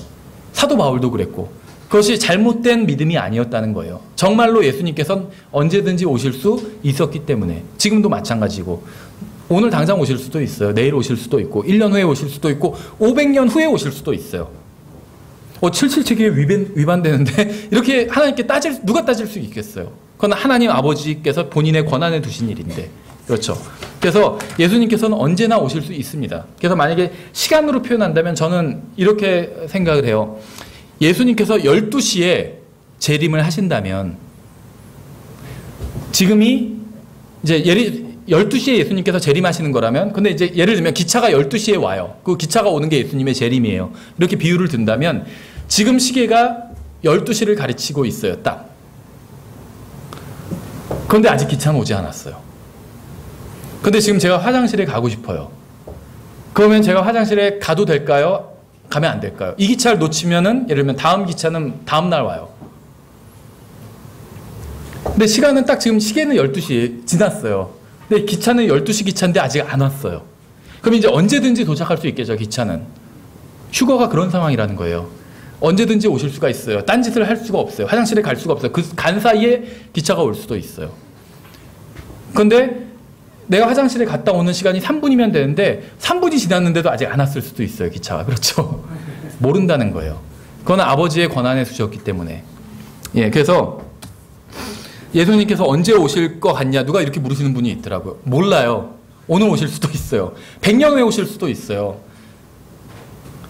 사도 바울도 그랬고 그것이 잘못된 믿음이 아니었다는 거예요. 정말로 예수님께서는 언제든지 오실 수 있었기 때문에 지금도 마찬가지고 오늘 당장 오실 수도 있어요. 내일 오실 수도 있고 1년 후에 오실 수도 있고 500년 후에 오실 수도 있어요. 777기에 위반되는데 이렇게 하나님께 누가 따질 수 있겠어요? 그건 하나님 아버지께서 본인의 권한에 두신 일인데 그렇죠. 그래서 예수님께서는 언제나 오실 수 있습니다. 그래서 만약에 시간으로 표현한다면 저는 이렇게 생각을 해요. 예수님께서 12시에 재림을 하신다면 지금이 이제 12시에 예수님께서 재림하시는 거라면 근데 이제 예를 들면 기차가 12시에 와요. 그 기차가 오는 게 예수님의 재림이에요. 이렇게 비유를 든다면 지금 시계가 12시를 가르치고 있어요. 딱. 그런데 아직 기차는 오지 않았어요. 근데 지금 제가 화장실에 가고 싶어요. 그러면 제가 화장실에 가도 될까요? 가면 안 될까요? 이 기차를 놓치면은 예를 들면 다음 기차는 다음 날 와요. 근데 시간은 딱 지금 시계는 12시 지났어요. 근데 기차는 12시 기차인데 아직 안 왔어요. 그럼 이제 언제든지 도착할 수 있겠죠, 기차는. 휴거가 그런 상황이라는 거예요. 언제든지 오실 수가 있어요. 딴짓을 할 수가 없어요. 화장실에 갈 수가 없어요. 그 간 사이에 기차가 올 수도 있어요. 그런데 내가 화장실에 갔다 오는 시간이 3분이면 되는데 3분이 지났는데도 아직 안 왔을 수도 있어요. 기차가. 그렇죠. 모른다는 거예요. 그건 아버지의 권한에 두셨기 때문에. 예, 그래서 예수님께서 언제 오실 것 같냐 누가 이렇게 물으시는 분이 있더라고요. 몰라요. 오늘 오실 수도 있어요. 100년 후에 오실 수도 있어요.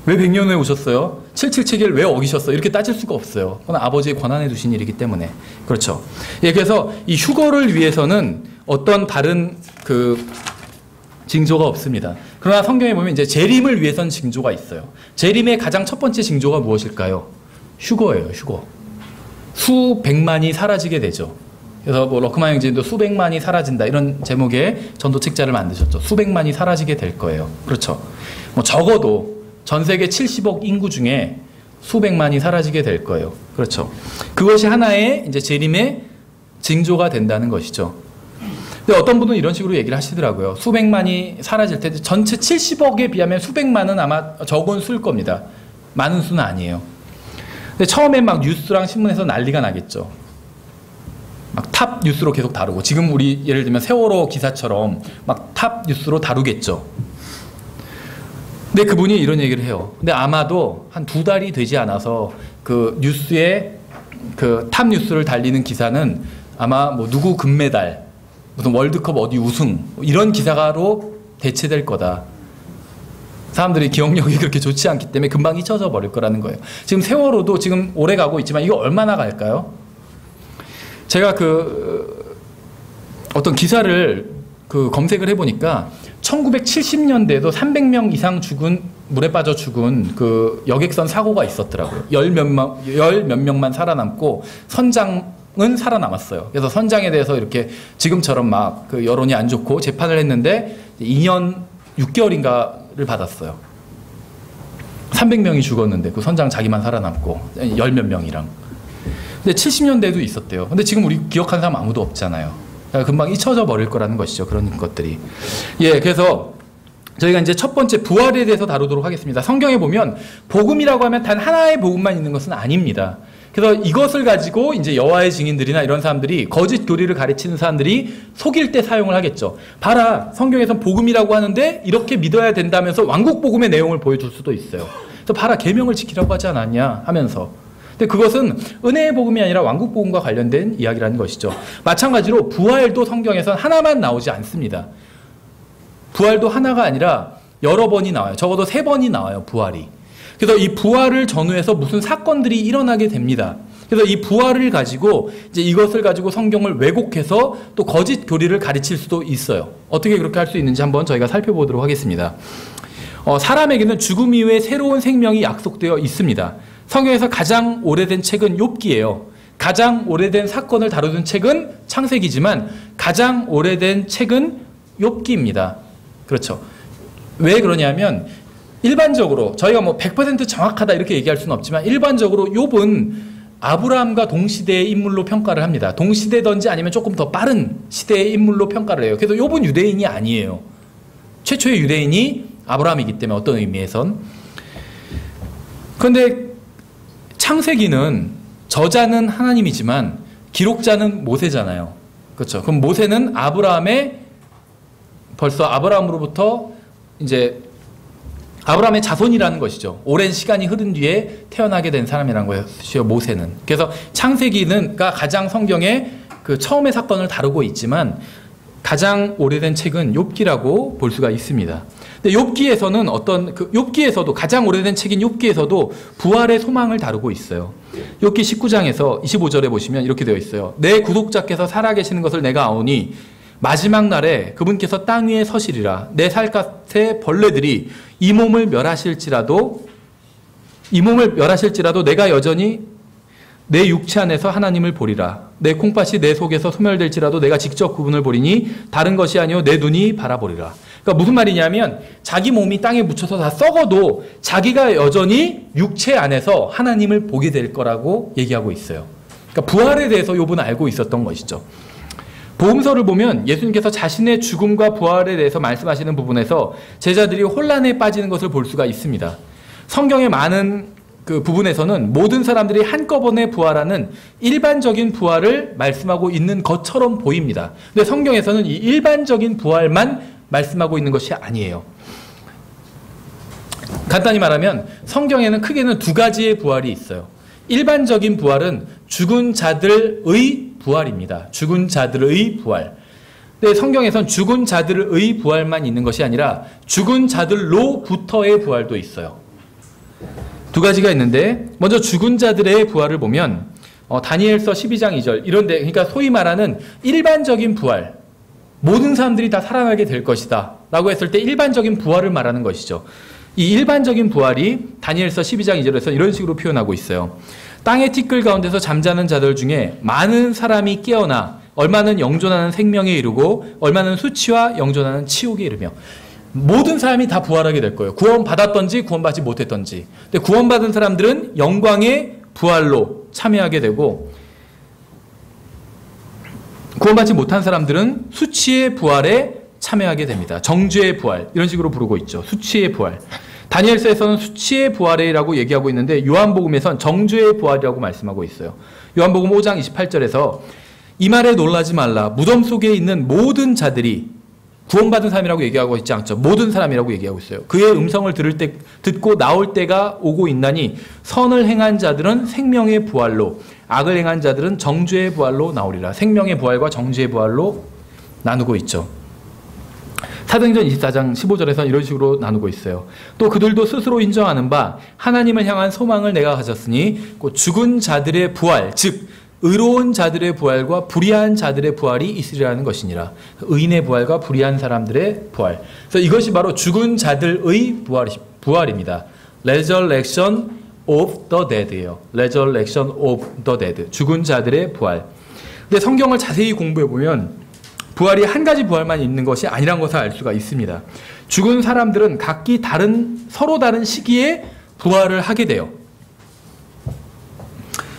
왜 100년 후에 오셨어요? 777을 왜 어기셨어요? 이렇게 따질 수가 없어요. 그건 아버지의 권한에 두신 일이기 때문에. 그렇죠. 예, 그래서 이 휴거를 위해서는 어떤 다른 징조가 없습니다. 그러나 성경에 보면 이제 재림을 위해서는 징조가 있어요. 재림의 가장 첫 번째 징조가 무엇일까요? 휴거예요, 휴거. 수백만이 사라지게 되죠. 그래서 뭐 러크만 형제도 수백만이 사라진다 이런 제목의 전도 책자를 만드셨죠. 수백만이 사라지게 될 거예요. 그렇죠. 뭐 적어도 전 세계 70억 인구 중에 수백만이 사라지게 될 거예요. 그렇죠. 그것이 하나의 이제 재림의 징조가 된다는 것이죠. 근데 어떤 분은 이런 식으로 얘기를 하시더라고요. 수백만이 사라질 때 전체 70억에 비하면 수백만은 아마 적은 수일 겁니다. 많은 수는 아니에요. 근데 처음에 막 뉴스랑 신문에서 난리가 나겠죠. 막 탑 뉴스로 계속 다루고 지금 우리 예를 들면 세월호 기사처럼 막 탑 뉴스로 다루겠죠. 근데 그분이 이런 얘기를 해요. 근데 아마도 한 2달이 되지 않아서 그 뉴스에 그 탑 뉴스를 달리는 기사는 아마 뭐 누구 금메달, 무슨 월드컵 어디 우승 이런 기사로 대체될 거다. 사람들이 기억력이 그렇게 좋지 않기 때문에 금방 잊혀져 버릴 거라는 거예요. 지금 세월호도 지금 오래 가고 있지만 이거 얼마나 갈까요? 제가 어떤 기사를 검색을 해보니까 1970년대에도 300명 이상 물에 빠져 죽은 그 여객선 사고가 있었더라고요. 열 몇 명만 살아남고 선장은 살아남았어요. 그래서 선장에 대해서 이렇게 지금처럼 막 그 여론이 안 좋고 재판을 했는데 2년 6개월인가를 받았어요. 300명이 죽었는데 그 선장 자기만 살아남고 열 몇 명이랑. 근데 70년대도 있었대요. 근데 지금 우리 기억하는 사람 아무도 없잖아요. 금방 잊혀져 버릴 거라는 것이죠. 그런 것들이. 예, 그래서 저희가 이제 첫 번째 부활에 대해서 다루도록 하겠습니다. 성경에 보면 복음이라고 하면 단 하나의 복음만 있는 것은 아닙니다. 그래서 이것을 가지고 이제 여호와의 증인들이나 이런 사람들이 거짓 교리를 가르치는 사람들이 속일 때 사용을 하겠죠. 봐라, 성경에선 복음이라고 하는데 이렇게 믿어야 된다면서 왕국 복음의 내용을 보여줄 수도 있어요. 그래서 봐라, 계명을 지키라고 하지 않았냐 하면서. 근데 그것은 은혜의 복음이 아니라 왕국 복음과 관련된 이야기라는 것이죠. 마찬가지로 부활도 성경에선 하나만 나오지 않습니다. 부활도 하나가 아니라 여러 번이 나와요. 적어도 3번이 나와요, 부활이. 그래서 이 부활을 전후해서 무슨 사건들이 일어나게 됩니다. 그래서 이 부활을 가지고 이제 이것을 가지고 성경을 왜곡해서 또 거짓 교리를 가르칠 수도 있어요. 어떻게 그렇게 할 수 있는지 한번 저희가 살펴보도록 하겠습니다. 사람에게는 죽음 이후에 새로운 생명이 약속되어 있습니다. 성경에서 가장 오래된 책은 욥기예요. 가장 오래된 사건을 다루는 책은 창세기지만 가장 오래된 책은 욥기입니다. 그렇죠. 왜 그러냐면 일반적으로 저희가 뭐 100% 정확하다 이렇게 얘기할 수는 없지만 일반적으로 욥은 아브라함과 동시대의 인물로 평가를 합니다. 동시대든지 아니면 조금 더 빠른 시대의 인물로 평가를 해요. 그래서 욥은 유대인이 아니에요. 최초의 유대인이 아브라함이기 때문에 어떤 의미에선. 그런데 창세기는 저자는 하나님이지만 기록자는 모세잖아요. 그렇죠. 그럼 모세는 벌써 아브라함으로부터 이제 아브라함의 자손이라는 것이죠. 오랜 시간이 흐른 뒤에 태어나게 된 사람이라는 것이요, 모세는. 그래서 창세기가 가장 성경의 그 처음의 사건을 다루고 있지만 가장 오래된 책은 욥기라고 볼 수가 있습니다. 근데 욥기에서는 욥기에서도 가장 오래된 책인 욥기에서도 부활의 소망을 다루고 있어요. 욥기 19장에서 25절에 보시면 이렇게 되어 있어요. 내 구속자께서 살아계시는 것을 내가 아오니 마지막 날에 그분께서 땅 위에 서시리라. 내 살갗의 벌레들이 이 몸을 멸하실지라도 내가 여전히 내 육체 안에서 하나님을 보리라. 내 콩팥이 내 속에서 소멸될지라도 내가 직접 그분을 보리니 다른 것이 아니요 내 눈이 바라보리라. 그러니까 무슨 말이냐면 자기 몸이 땅에 묻혀서 다 썩어도 자기가 여전히 육체 안에서 하나님을 보게 될 거라고 얘기하고 있어요. 그러니까 부활에 대해서 욥은 알고 있었던 것이죠. 복음서를 보면 예수님께서 자신의 죽음과 부활에 대해서 말씀하시는 부분에서 제자들이 혼란에 빠지는 것을 볼 수가 있습니다. 성경의 많은 그 부분에서는 모든 사람들이 한꺼번에 부활하는 일반적인 부활을 말씀하고 있는 것처럼 보입니다. 근데 성경에서는 이 일반적인 부활만 말씀하고 있는 것이 아니에요. 간단히 말하면 성경에는 크게는 두 가지의 부활이 있어요. 일반적인 부활은 죽은 자들의 부활입니다. 죽은 자들의 부활. 근데 성경에선 죽은 자들의 부활만 있는 것이 아니라 죽은 자들로부터의 부활도 있어요. 두 가지가 있는데 먼저 죽은 자들의 부활을 보면 다니엘서 12장 2절 이런데 그러니까 소위 말하는 일반적인 부활 모든 사람들이 다 살아나게 될 것이다 라고 했을 때 일반적인 부활을 말하는 것이죠. 이 일반적인 부활이 다니엘서 12장 2절에서 이런 식으로 표현하고 있어요. 땅의 티끌 가운데서 잠자는 자들 중에 많은 사람이 깨어나 얼마는 영존하는 생명에 이르고 얼마는 수치와 영존하는 치욕에 이르며 모든 사람이 다 부활하게 될 거예요. 구원받았던지 구원받지 못했던지. 근데 구원받은 사람들은 영광의 부활로 참여하게 되고 구원받지 못한 사람들은 수치의 부활에 참여하게 됩니다. 정죄의 부활 이런 식으로 부르고 있죠. 수치의 부활. 다니엘서에서는 수치의 부활이라고 얘기하고 있는데 요한복음에선 정죄의 부활이라고 말씀하고 있어요. 요한복음 5장 28절에서 이 말에 놀라지 말라. 무덤 속에 있는 모든 자들이 구원받은 사람이라고 얘기하고 있지 않죠. 모든 사람이라고 얘기하고 있어요. 그의 음성을 듣고 나올 때가 오고 있나니 선을 행한 자들은 생명의 부활로 악을 행한 자들은 정죄의 부활로 나오리라. 생명의 부활과 정죄의 부활로 나누고 있죠. 사도행전 24장 15절에서 이런 식으로 나누고 있어요. 또 그들도 스스로 인정하는 바 하나님을 향한 소망을 내가 가졌으니 곧 죽은 자들의 부활 즉 의로운 자들의 부활과 불의한 자들의 부활이 있으리라는 것이니라. 의인의 부활과 불의한 사람들의 부활. 그래서 이것이 바로 죽은 자들의 부활입니다. Resurrection of the Dead예요. Resurrection of the Dead. 죽은 자들의 부활. 근데 성경을 자세히 공부해 보면 부활이 한 가지 부활만 있는 것이 아니란 것을 알 수가 있습니다. 죽은 사람들은 각기 서로 다른 시기에 부활을 하게 돼요.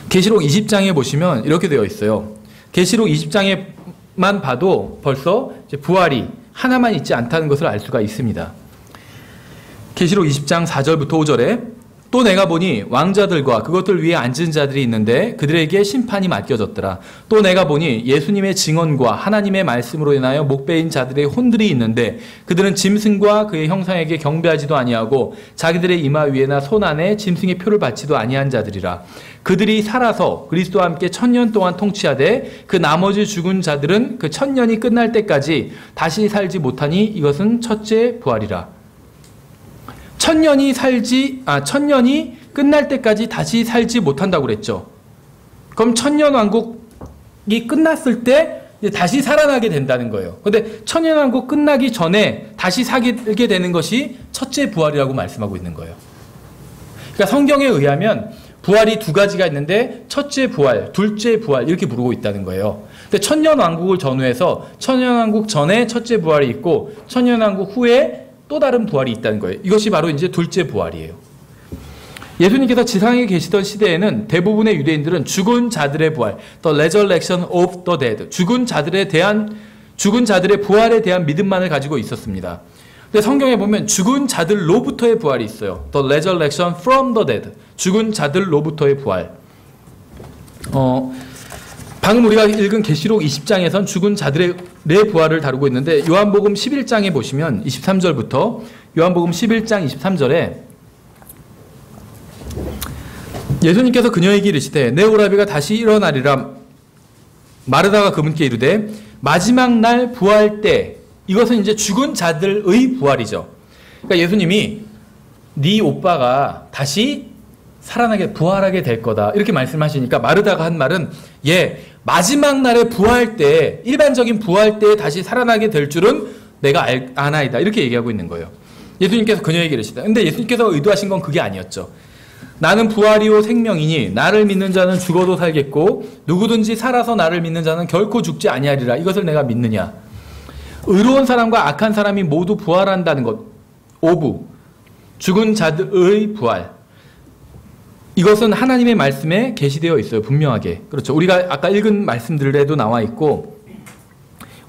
계시록 20장에 보시면 이렇게 되어 있어요. 계시록 20장에만 봐도 벌써 이제 부활이 하나만 있지 않다는 것을 알 수가 있습니다. 계시록 20장 4절부터 5절에 또 내가 보니 왕자들과 그것들 위에 앉은 자들이 있는데 그들에게 심판이 맡겨졌더라. 또 내가 보니 예수님의 증언과 하나님의 말씀으로 인하여 목베인 자들의 혼들이 있는데 그들은 짐승과 그의 형상에게 경배하지도 아니하고 자기들의 이마 위에나 손 안에 짐승의 표를 받지도 아니한 자들이라. 그들이 살아서 그리스도와 함께 1000년 동안 통치하되 그 나머지 죽은 자들은 그 1000년이 끝날 때까지 다시 살지 못하니 이것은 첫째 부활이라. 1000년이 끝날 때까지 다시 살지 못한다고 그랬죠. 그럼 천년왕국이 끝났을 때 이제 다시 살아나게 된다는 거예요. 근데 천년왕국 끝나기 전에 다시 살게 되는 것이 첫째 부활이라고 말씀하고 있는 거예요. 그러니까 성경에 의하면 부활이 두 가지가 있는데 첫째 부활, 둘째 부활 이렇게 부르고 있다는 거예요. 근데 천년왕국을 전후해서 천년왕국 전에 첫째 부활이 있고 천년왕국 후에 또 다른 부활이 있다는 거예요. 이것이 바로 이제 둘째 부활이에요. 예수님께서 지상에 계시던 시대에는 대부분의 유대인들은 죽은 자들의 부활, the resurrection of the dead, 죽은 자들의 부활에 대한 믿음만을 가지고 있었습니다. 근데 성경에 보면 죽은 자들로부터의 부활이 있어요. The resurrection from the dead. 죽은 자들로부터의 부활. 방금 우리가 읽은 계시록 20장에선 죽은 자들의 부활을 다루고 있는데 요한복음 11장에 보시면 23절부터 요한복음 11장 23절에 예수님께서 그녀에게 이르시되 내 오라비가 다시 일어나리라. 마르다가 그분께 이르되 마지막 날 부활 때, 이것은 이제 죽은 자들의 부활이죠. 그러니까 예수님이 네 오빠가 다시 살아나게 부활하게 될 거다 이렇게 말씀하시니까 마르다가 한 말은 마지막 날에 부활 때, 일반적인 부활 때 다시 살아나게 될 줄은 내가 아나이다 이렇게 얘기하고 있는 거예요. 예수님께서 그녀에게 이르시다. 근데 예수님께서 의도하신 건 그게 아니었죠. 나는 부활이요 생명이니 나를 믿는 자는 죽어도 살겠고 누구든지 살아서 나를 믿는 자는 결코 죽지 아니하리라. 이것을 내가 믿느냐. 의로운 사람과 악한 사람이 모두 부활한다는 것. 오부. 죽은 자들의 부활. 이것은 하나님의 말씀에 게시되어 있어요. 분명하게. 그렇죠. 우리가 아까 읽은 말씀들에도 나와 있고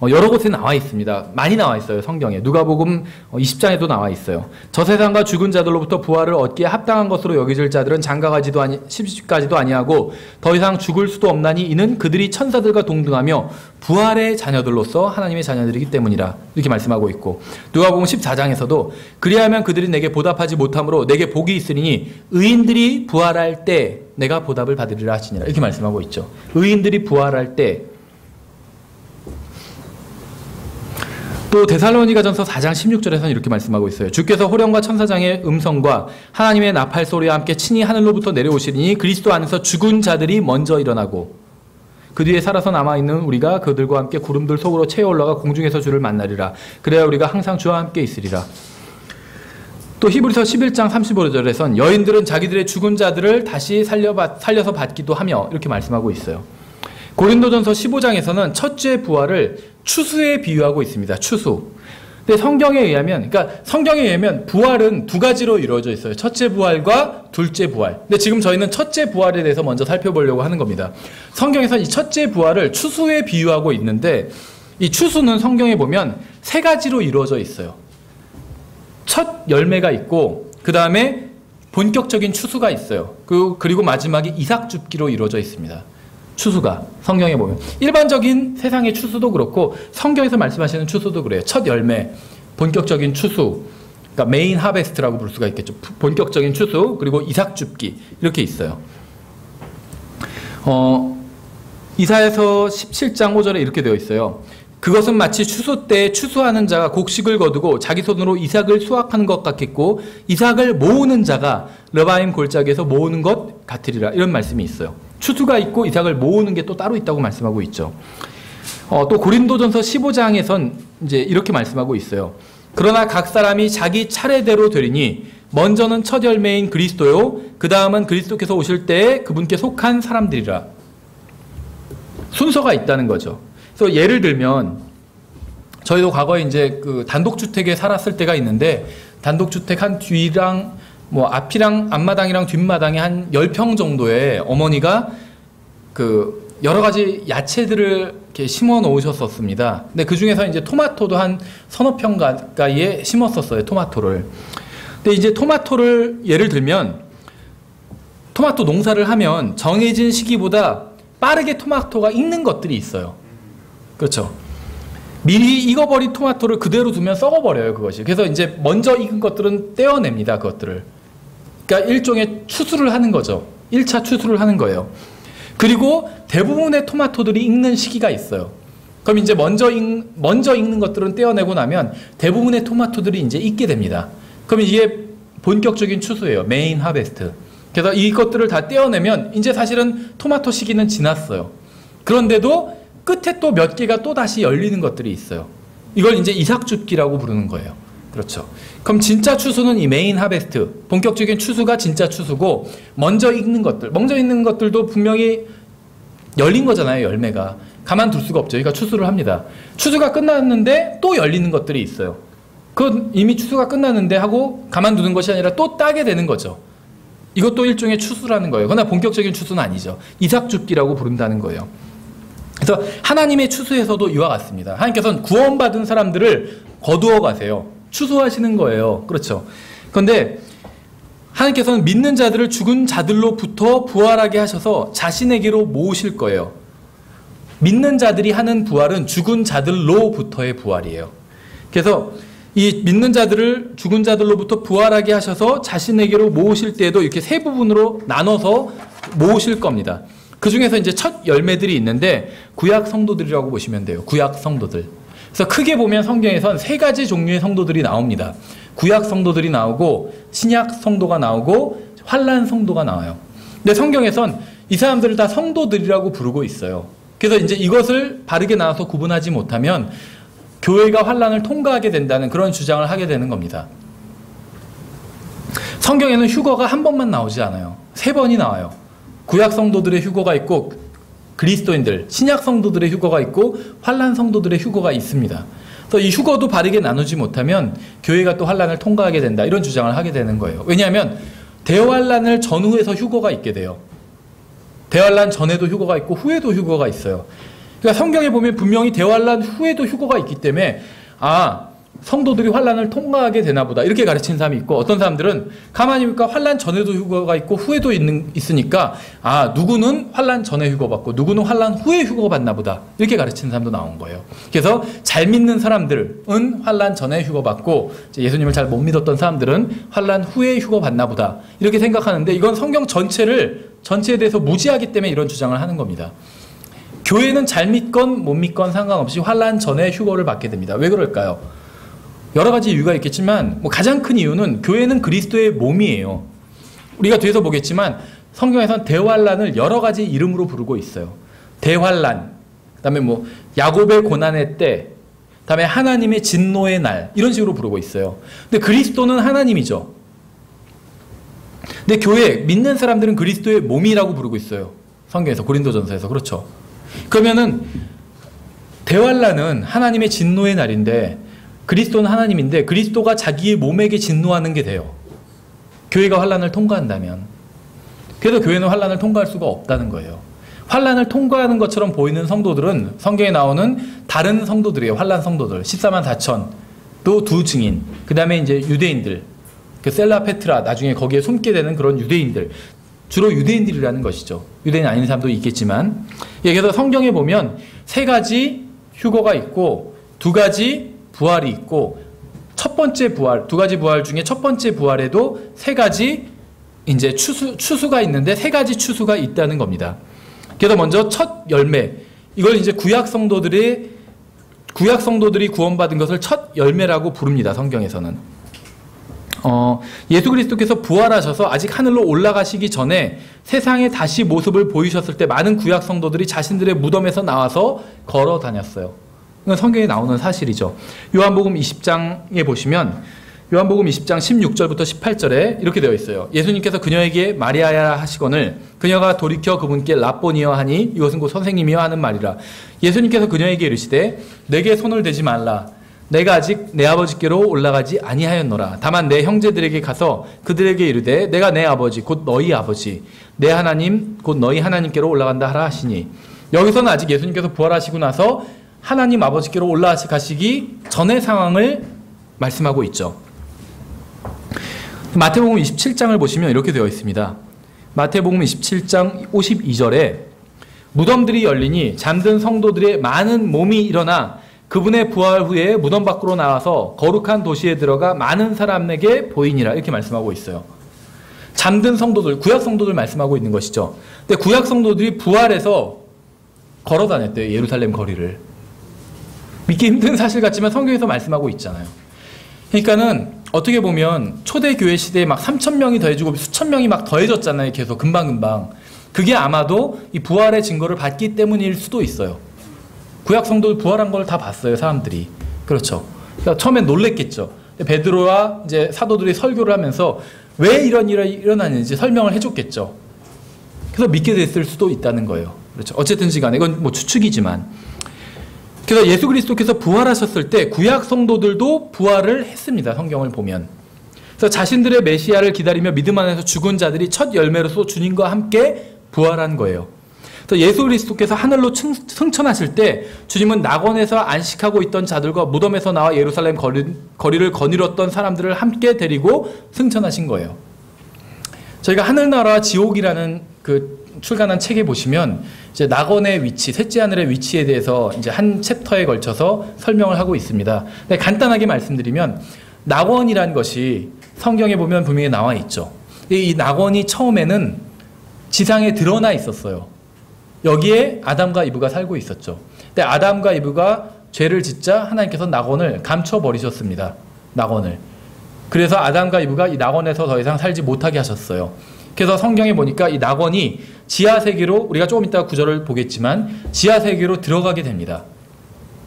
여러 곳에 나와 있습니다. 많이 나와 있어요. 성경에. 누가복음 20장에도 나와 있어요. 저 세상과 죽은 자들로부터 부활을 얻기에 합당한 것으로 여겨질 자들은 장가가지도 시집가지도 아니하고 더 이상 죽을 수도 없나니 이는 그들이 천사들과 동등하며 부활의 자녀들로서 하나님의 자녀들이기 때문이라. 이렇게 말씀하고 있고 누가복음 14장에서도 그리하면 그들이 내게 보답하지 못하므로 내게 복이 있으리니 의인들이 부활할 때 내가 보답을 받으리라 하시니라. 이렇게 말씀하고 있죠. 의인들이 부활할 때. 또 데살로니가전서 4장 16절에서는 이렇게 말씀하고 있어요. 주께서 호령과 천사장의 음성과 하나님의 나팔 소리와 함께 친히 하늘로부터 내려오시리니 그리스도 안에서 죽은 자들이 먼저 일어나고 그 뒤에 살아서 남아있는 우리가 그들과 함께 구름들 속으로 채워 올라가 공중에서 주를 만나리라. 그래야 우리가 항상 주와 함께 있으리라. 또 히브리서 11장 35절에선 여인들은 자기들의 죽은 자들을 다시 살려서 받기도 하며 이렇게 말씀하고 있어요. 고린도전서 15장에서는 첫째 부활을 추수에 비유하고 있습니다. 추수. 근데 성경에 의하면 부활은 두 가지로 이루어져 있어요. 첫째 부활과 둘째 부활. 근데 지금 저희는 첫째 부활에 대해서 먼저 살펴보려고 하는 겁니다. 성경에서는 이 첫째 부활을 추수에 비유하고 있는데 이 추수는 성경에 보면 세 가지로 이루어져 있어요. 첫 열매가 있고 그 다음에 본격적인 추수가 있어요. 그리고 마지막에 이삭줍기로 이루어져 있습니다. 추수가 성경에 보면 일반적인 세상의 추수도 그렇고 성경에서 말씀하시는 추수도 그래요. 첫 열매, 본격적인 추수, 그러니까 메인 하베스트라고 부를 수가 있겠죠. 본격적인 추수 그리고 이삭줍기 이렇게 있어요. 이사야서 17장 5절에 이렇게 되어 있어요. 그것은 마치 추수 때 추수하는 자가 곡식을 거두고 자기 손으로 이삭을 수확하는 것 같겠고 이삭을 모으는 자가 르바임 골짜기에서 모으는 것 같으리라. 이런 말씀이 있어요. 추수가 있고 이삭을 모으는 게 또 따로 있다고 말씀하고 있죠. 또 고린도전서 15장에선 이제 이렇게 말씀하고 있어요. 그러나 각 사람이 자기 차례대로 되리니 먼저는 첫 열매인 그리스도요 그 다음은 그리스도께서 오실 때에 그분께 속한 사람들이라. 순서가 있다는 거죠. 그래서 예를 들면 저희도 과거에 이제 그 단독주택에 살았을 때가 있는데 단독주택 한 뒤랑 앞이랑 앞마당이랑 뒷마당에 한 10평 정도에 어머니가 그 여러 가지 야채들을 이렇게 심어 놓으셨었습니다. 근데 그 중에서 이제 토마토도 한 서너 평 가까이에 심었었어요. 토마토를. 근데 이제 토마토를 예를 들면 토마토 농사를 하면 정해진 시기보다 빠르게 토마토가 익는 것들이 있어요. 그렇죠. 미리 익어버린 토마토를 그대로 두면 썩어버려요, 그것이. 그래서 이제 먼저 익은 것들은 떼어냅니다, 그것들을. 그러니까 일종의 추수를 하는 거죠. 1차 추수를 하는 거예요. 그리고 대부분의 토마토들이 익는 시기가 있어요. 그럼 이제 먼저 익는 것들은 떼어내고 나면 대부분의 토마토들이 이제 익게 됩니다. 그럼 이게 본격적인 추수예요. 메인 하베스트. 그래서 이것들을 다 떼어내면 이제 사실은 토마토 시기는 지났어요. 그런데도 끝에 또 몇 개가 또 다시 열리는 것들이 있어요. 이걸 이제 이삭줍기라고 부르는 거예요. 그렇죠. 그럼 진짜 추수는 이 메인 하베스트, 본격적인 추수가 진짜 추수고, 먼저 익는 것들도 분명히 열린 거잖아요. 열매가 가만둘 수가 없죠. 그러니까 추수를 합니다. 추수가 끝났는데 또 열리는 것들이 있어요. 그건 이미 추수가 끝났는데 하고 가만두는 것이 아니라 또 따게 되는 거죠. 이것도 일종의 추수라는 거예요. 그러나 본격적인 추수는 아니죠. 이삭줍기라고 부른다는 거예요. 그래서 하나님의 추수에서도 이와 같습니다. 하나님께서는 구원받은 사람들을 거두어 가세요. 추수하시는 거예요. 그렇죠. 그런데 하나님께서는 믿는 자들을 죽은 자들로부터 부활하게 하셔서 자신에게로 모으실 거예요. 믿는 자들이 하는 부활은 죽은 자들로부터의 부활이에요. 그래서 이 믿는 자들을 죽은 자들로부터 부활하게 하셔서 자신에게로 모으실 때에도 이렇게 세 부분으로 나눠서 모으실 겁니다. 그 중에서 이제 첫 열매들이 있는데 구약 성도들이라고 보시면 돼요. 구약 성도들. 그래서 크게 보면 성경에선 세 가지 종류의 성도들이 나옵니다. 구약 성도들이 나오고 신약 성도가 나오고 환란 성도가 나와요. 근데 성경에선 이 사람들을 다 성도들이라고 부르고 있어요. 그래서 이제 이것을 바르게 나눠서 구분하지 못하면 교회가 환란을 통과하게 된다는 그런 주장을 하게 되는 겁니다. 성경에는 휴거가 한 번만 나오지 않아요. 세 번이 나와요. 구약 성도들의 휴거가 있고 그리스도인들, 신약 성도들의 휴거가 있고 환란 성도들의 휴거가 있습니다. 그래서 이 휴거도 바르게 나누지 못하면 교회가 또 환란을 통과하게 된다, 이런 주장을 하게 되는 거예요. 왜냐하면 대환란을 전후해서 휴거가 있게 돼요. 대환란 전에도 휴거가 있고 후에도 휴거가 있어요. 그러니까 성경에 보면 분명히 대환란 후에도 휴거가 있기 때문에 성도들이 환란을 통과하게 되나 보다, 이렇게 가르치는 사람이 있고, 어떤 사람들은 가만히 보니까 환란 전에도 휴거가 있고 후에도 있으니까 누구는 환란 전에 휴거받고 누구는 환란 후에 휴거받나 보다, 이렇게 가르치는 사람도 나온 거예요. 그래서 잘 믿는 사람들은 환란 전에 휴거받고 예수님을 잘 못 믿었던 사람들은 환란 후에 휴거받나 보다, 이렇게 생각하는데 이건 성경 전체에 대해서 무지하기 때문에 이런 주장을 하는 겁니다. 교회는 잘 믿건 못 믿건 상관없이 환란 전에 휴거를 받게 됩니다. 왜 그럴까요? 여러 가지 이유가 있겠지만 가장 큰 이유는 교회는 그리스도의 몸이에요. 우리가 뒤에서 보겠지만 성경에서는 대환란을 여러 가지 이름으로 부르고 있어요. 대환란, 그다음에 야곱의 고난의 때, 그다음에 하나님의 진노의 날, 이런 식으로 부르고 있어요. 근데 그리스도는 하나님이죠. 근데 교회 믿는 사람들은 그리스도의 몸이라고 부르고 있어요. 성경에서, 고린도전서에서. 그렇죠. 그러면은 대환란은 하나님의 진노의 날인데 그리스도는 하나님인데 그리스도가 자기의 몸에게 진노하는 게 돼요. 교회가 환란을 통과한다면. 그래서 교회는 환란을 통과할 수가 없다는 거예요. 환란을 통과하는 것처럼 보이는 성도들은 성경에 나오는 다른 성도들이에요. 환란 성도들. 14만 4천. 또 두 증인. 그 다음에 이제 유대인들. 그 셀라 페트라, 나중에 거기에 숨게 되는 그런 유대인들. 주로 유대인들이라는 것이죠. 유대인 아닌 사람도 있겠지만. 그래서 성경에 보면 세 가지 휴거가 있고 두 가지 부활이 있고, 첫 번째 부활, 두 가지 부활 중에 첫 번째 부활에도 세 가지 이제 추수가 있는데 세 가지 추수가 있다는 겁니다. 그래서 먼저 첫 열매, 이걸 이제 구약 성도들이 구원받은 것을 첫 열매라고 부릅니다. 성경에서는. 예수 그리스도께서 부활하셔서 아직 하늘로 올라가시기 전에 세상에 다시 모습을 보이셨을 때 많은 구약 성도들이 자신들의 무덤에서 나와서 걸어 다녔어요. 이건 성경에 나오는 사실이죠. 요한복음 20장에 보시면 요한복음 20장 16절부터 18절에 이렇게 되어 있어요. 예수님께서 그녀에게 마리아야 하시거늘 그녀가 돌이켜 그분께 라보니여 하니 이것은 곧 선생님이여 하는 말이라. 예수님께서 그녀에게 이르시되 내게 손을 대지 말라. 내가 아직 내 아버지께로 올라가지 아니하였노라. 다만 내 형제들에게 가서 그들에게 이르되 내가 내 아버지 곧 너희 아버지 내 하나님 곧 너희 하나님께로 올라간다 하라 하시니, 여기서는 아직 예수님께서 부활하시고 나서 하나님 아버지께로 올라가시기 전의 상황을 말씀하고 있죠. 마태복음 27장을 보시면 이렇게 되어 있습니다. 마태복음 27장 52절에 무덤들이 열리니 잠든 성도들의 많은 몸이 일어나 그분의 부활 후에 무덤 밖으로 나와서 거룩한 도시에 들어가 많은 사람에게 보이니라, 이렇게 말씀하고 있어요. 잠든 성도들, 구약 성도들 말씀하고 있는 것이죠. 근데 구약 성도들이 부활해서 걸어 다녔대요. 예루살렘 거리를. 믿기 힘든 사실 같지만 성경에서 말씀하고 있잖아요. 그러니까는 어떻게 보면 초대교회 시대에 막 3,000명이 더해지고 수천 명이 막 더해졌잖아요. 계속 금방금방. 그게 아마도 이 부활의 증거를 봤기 때문일 수도 있어요. 구약 성도들 부활한 걸 다 봤어요, 사람들이. 그렇죠. 그러니까 처음엔 놀랬겠죠. 베드로와 이제 사도들이 설교를 하면서 왜 이런 일이 일어나는지 설명을 해줬겠죠. 그래서 믿게 됐을 수도 있다는 거예요. 그렇죠. 어쨌든지 간에 이건 뭐 추측이지만. 그래서 예수 그리스도께서 부활하셨을 때 구약 성도들도 부활을 했습니다. 성경을 보면. 그래서 자신들의 메시아를 기다리며 믿음 안에서 죽은 자들이 첫 열매로서 주님과 함께 부활한 거예요. 그래서 예수 그리스도께서 하늘로 승천하실 때 주님은 낙원에서 안식하고 있던 자들과 무덤에서 나와 예루살렘 거리를 거닐었던 사람들을 함께 데리고 승천하신 거예요. 저희가 하늘나라와 지옥이라는 그 출간한 책에 보시면 이제 낙원의 위치, 셋째 하늘의 위치에 대해서 이제 한 챕터에 걸쳐서 설명을 하고 있습니다. 근데 간단하게 말씀드리면 낙원이라는 것이 성경에 보면 분명히 나와 있죠. 이 낙원이 처음에는 지상에 드러나 있었어요. 여기에 아담과 이브가 살고 있었죠. 근데 아담과 이브가 죄를 짓자 하나님께서 낙원을 감춰버리셨습니다. 낙원을. 그래서 아담과 이브가 이 낙원에서 더 이상 살지 못하게 하셨어요. 그래서 성경에 보니까 이 낙원이 지하세계로, 우리가 조금 이따가 구절을 보겠지만 지하세계로 들어가게 됩니다.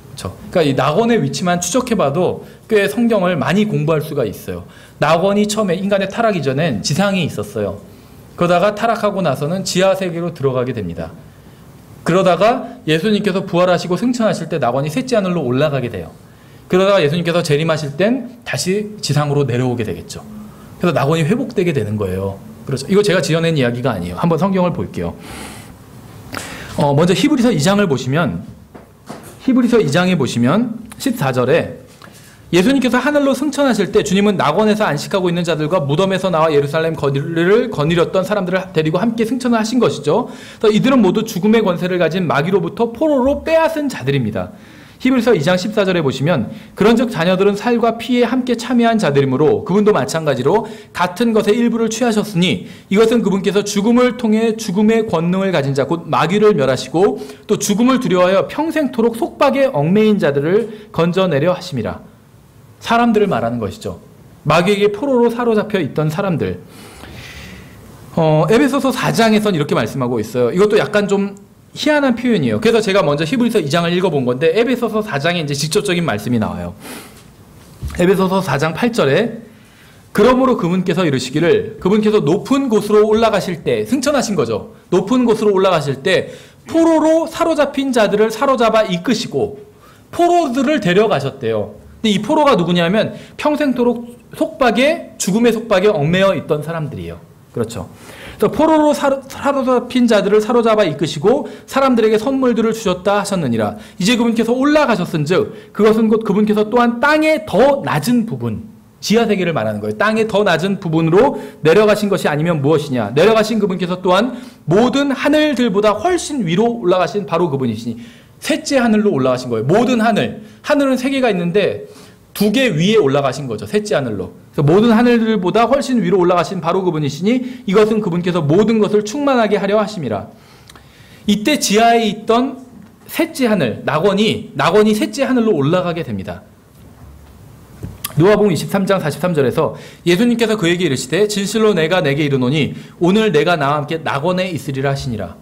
그렇죠? 그러니까 이 낙원의 위치만 추적해봐도 꽤 성경을 많이 공부할 수가 있어요. 낙원이 처음에 인간의 타락 이전엔 지상에 있었어요. 그러다가 타락하고 나서는 지하세계로 들어가게 됩니다. 그러다가 예수님께서 부활하시고 승천하실 때 낙원이 셋째 하늘로 올라가게 돼요. 그러다가 예수님께서 재림하실 땐 다시 지상으로 내려오게 되겠죠. 그래서 낙원이 회복되게 되는 거예요. 그렇죠. 이거 제가 지어낸 이야기가 아니에요. 한번 성경을 볼게요. 먼저 히브리서 2장을 보시면, 히브리서 2장에 보시면 14절에 예수님께서 하늘로 승천하실 때 주님은 낙원에서 안식하고 있는 자들과 무덤에서 나와 예루살렘 거리를 거닐었던 사람들을 데리고 함께 승천을 하신 것이죠. 이들은 모두 죽음의 권세를 가진 마귀로부터 포로로 빼앗은 자들입니다. 히브리서 2장 14절에 보시면 그런즉 자녀들은 살과 피에 함께 참여한 자들이므로 그분도 마찬가지로 같은 것의 일부를 취하셨으니 이것은 그분께서 죽음을 통해 죽음의 권능을 가진 자 곧 마귀를 멸하시고 또 죽음을 두려워하여 평생토록 속박에 얽매인 자들을 건져내려 하심이라. 사람들을 말하는 것이죠. 마귀에게 포로로 사로잡혀 있던 사람들. 에베소서 4장에선 이렇게 말씀하고 있어요. 이것도 약간 좀 희한한 표현이에요. 그래서 제가 먼저 히브리서 2장을 읽어본 건데 에베소서 4장에 이제 직접적인 말씀이 나와요. 에베소서 4장 8절에 그러므로 그분께서 이르시기를 그분께서 높은 곳으로 올라가실 때 승천하신 거죠. 높은 곳으로 올라가실 때 포로로 사로잡힌 자들을 사로잡아 이끄시고 포로들을 데려가셨대요. 근데 이 포로가 누구냐면 평생토록 죽음의 속박에 얽매여 있던 사람들이에요. 그렇죠. 그래서 포로로 사로잡힌 자들을 사로잡아 이끄시고 사람들에게 선물들을 주셨다 하셨느니라. 이제 그분께서 올라가셨은즉 그것은 곧 그분께서 또한 땅의 더 낮은 부분, 지하세계를 말하는 거예요. 땅의 더 낮은 부분으로 내려가신 것이 아니면 무엇이냐. 내려가신 그분께서 또한 모든 하늘들보다 훨씬 위로 올라가신 바로 그분이시니 셋째 하늘로 올라가신 거예요. 모든 하늘은 세 개가 있는데 두 개 위에 올라가신 거죠. 셋째 하늘로. 그래서 모든 하늘들보다 훨씬 위로 올라가신 바로 그분이시니 이것은 그분께서 모든 것을 충만하게 하려 하심이라. 이때 지하에 있던 셋째 하늘, 낙원이 셋째 하늘로 올라가게 됩니다. 누가복음 23장 43절에서 예수님께서 그에게 이르시되 진실로 내가 내게 이르노니 오늘 내가 나와 함께 낙원에 있으리라 하시니라.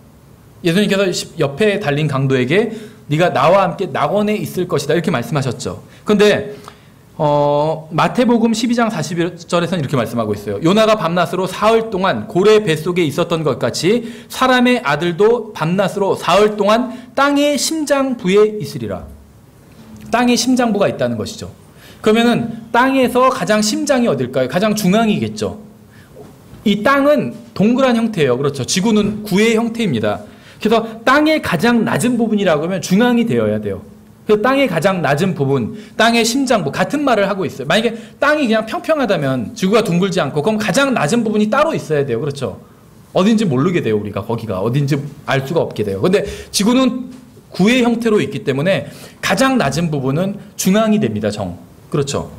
예수님께서 옆에 달린 강도에게 네가 나와 함께 낙원에 있을 것이다 이렇게 말씀하셨죠. 그런데 마태복음 12장 41절에서는 이렇게 말씀하고 있어요. 요나가 밤낮으로 사흘 동안 고래 뱃속에 있었던 것 같이 사람의 아들도 밤낮으로 사흘 동안 땅의 심장부에 있으리라. 땅의 심장부가 있다는 것이죠. 그러면은 땅에서 가장 심장이 어딜까요? 가장 중앙이겠죠. 이 땅은 동그란 형태예요. 그렇죠. 지구는 구의 형태입니다. 그래서 땅의 가장 낮은 부분이라고 하면 중앙이 되어야 돼요. 그 땅의 가장 낮은 부분, 땅의 심장부, 같은 말을 하고 있어요. 만약에 땅이 그냥 평평하다면 지구가 둥글지 않고 그럼 가장 낮은 부분이 따로 있어야 돼요. 그렇죠. 어딘지 모르게 돼요. 우리가 거기가 어딘지 알 수가 없게 돼요. 근데 지구는 구의 형태로 있기 때문에 가장 낮은 부분은 중앙이 됩니다. 그렇죠.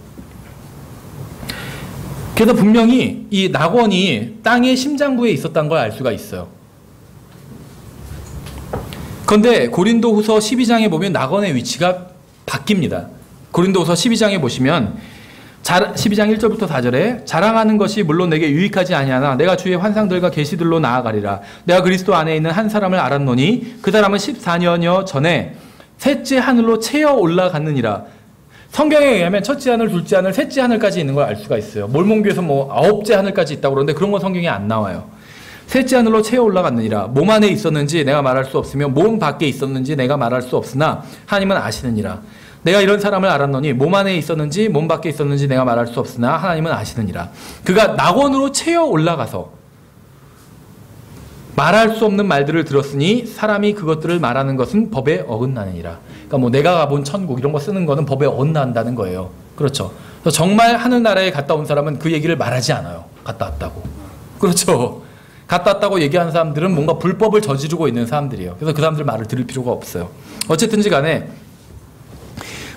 그래서 분명히 이 낙원이 땅의 심장부에 있었다는 걸 알 수가 있어요. 그런데 고린도후서 12장에 보면 낙원의 위치가 바뀝니다. 고린도후서 12장에 보시면 12장 1절부터 4절에 자랑하는 것이 물론 내게 유익하지 아니하나 내가 주의 환상들과 계시들로 나아가리라. 내가 그리스도 안에 있는 한 사람을 알았노니 그 사람은 14년여 전에 셋째 하늘로 채어 올라갔느니라. 성경에 의하면 첫째 하늘, 둘째 하늘, 셋째 하늘까지 있는 걸 알 수가 있어요. 몰몬교에서 뭐 9째 하늘까지 있다고 그러는데 그런 건 성경에 안 나와요. 셋째 하늘로 채어 올라갔느니라. 몸 안에 있었는지 내가 말할 수 없으며 몸 밖에 있었는지 내가 말할 수 없으나 하나님은 아시느니라. 내가 이런 사람을 알았노니 몸 안에 있었는지 몸 밖에 있었는지 내가 말할 수 없으나 하나님은 아시느니라. 그가 낙원으로 채어 올라가서 말할 수 없는 말들을 들었으니 사람이 그것들을 말하는 것은 법에 어긋나느니라. 그러니까 뭐 내가 가본 천국 이런 거 쓰는 거는 법에 어긋난다는 거예요. 그렇죠. 그래서 정말 하늘나라에 갔다 온 사람은 그 얘기를 말하지 않아요. 갔다 왔다고. 그렇죠. 갔다 왔다고 얘기하는 사람들은 뭔가 불법을 저지르고 있는 사람들이에요. 그래서 그 사람들 말을 들을 필요가 없어요. 어쨌든지 간에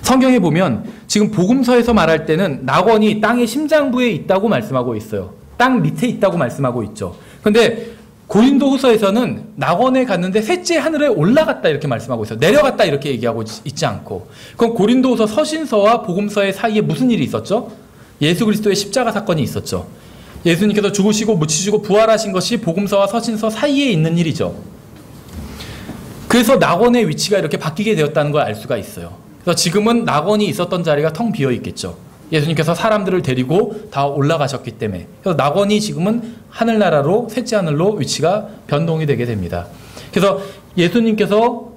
성경에 보면 지금 복음서에서 말할 때는 낙원이 땅의 심장부에 있다고 말씀하고 있어요. 땅 밑에 있다고 말씀하고 있죠. 근데 고린도후서에서는 낙원에 갔는데 셋째 하늘에 올라갔다 이렇게 말씀하고 있어요. 내려갔다 이렇게 얘기하고 있지 않고. 그럼 고린도후서 서신서와 복음서의 사이에 무슨 일이 있었죠? 예수 그리스도의 십자가 사건이 있었죠. 예수님께서 죽으시고 묻히시고 부활하신 것이 복음서와 서신서 사이에 있는 일이죠. 그래서 낙원의 위치가 이렇게 바뀌게 되었다는 걸 알 수가 있어요. 그래서 지금은 낙원이 있었던 자리가 텅 비어 있겠죠. 예수님께서 사람들을 데리고 다 올라가셨기 때문에. 그래서 낙원이 지금은 하늘나라로 셋째 하늘로 위치가 변동이 되게 됩니다. 그래서 예수님께서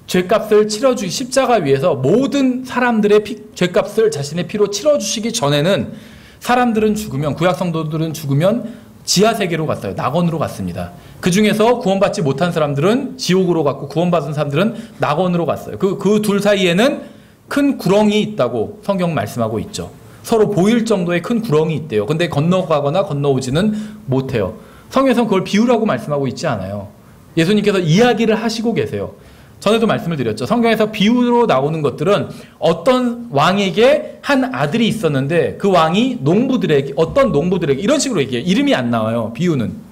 죄값을 치러주기 십자가 위에서 모든 사람들의 죄값을 자신의 피로 치러주시기 전에는 사람들은 죽으면 구약 성도들은 죽으면 지하세계로 갔어요. 낙원으로 갔습니다. 그 중에서 구원받지 못한 사람들은 지옥으로 갔고 구원받은 사람들은 낙원으로 갔어요. 그 둘 사이에는 큰 구렁이 있다고 성경 말씀하고 있죠. 서로 보일 정도의 큰 구렁이 있대요. 근데 건너가거나 건너오지는 못해요. 성경에서는 그걸 비유라고 말씀하고 있지 않아요. 예수님께서 이야기를 하시고 계세요. 전에도 말씀을 드렸죠. 성경에서 비유로 나오는 것들은 어떤 왕에게 한 아들이 있었는데 그 왕이 농부들에게 어떤 농부들에게 이런 식으로 얘기해요. 이름이 안 나와요. 비유는.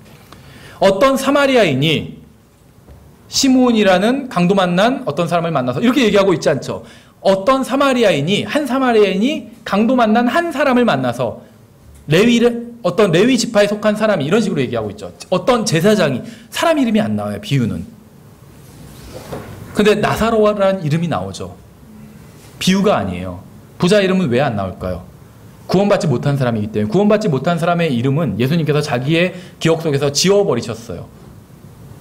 어떤 사마리아인이 시므온이라는 강도 만난 어떤 사람을 만나서 이렇게 얘기하고 있지 않죠. 어떤 사마리아인이 강도 만난 한 사람을 만나서 어떤 레위 지파에 속한 사람이 이런 식으로 얘기하고 있죠. 어떤 제사장이 사람 이름이 안 나와요. 비유는. 근데 나사로라는 이름이 나오죠. 비유가 아니에요. 부자 이름은 왜 안 나올까요? 구원받지 못한 사람이기 때문에. 구원받지 못한 사람의 이름은 예수님께서 자기의 기억 속에서 지워버리셨어요.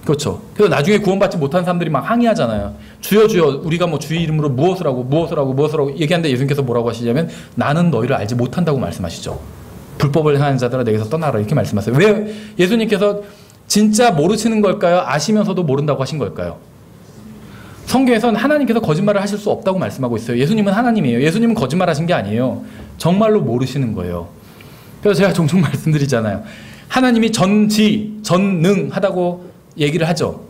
그렇죠. 그래서 나중에 구원받지 못한 사람들이 막 항의하잖아요. 주여 주여 우리가 뭐 주의 이름으로 무엇을 하고 얘기하는데 예수님께서 뭐라고 하시냐면 나는 너희를 알지 못한다고 말씀하시죠. 불법을 행하는 자들아 내게서 떠나라 이렇게 말씀하세요. 왜 예수님께서 진짜 모르시는 걸까요? 아시면서도 모른다고 하신 걸까요? 성경에서는 하나님께서 거짓말을 하실 수 없다고 말씀하고 있어요. 예수님은 하나님이에요. 예수님은 거짓말하신 게 아니에요. 정말로 모르시는 거예요. 그래서 제가 종종 말씀드리잖아요. 하나님이 전능하다고 얘기를 하죠.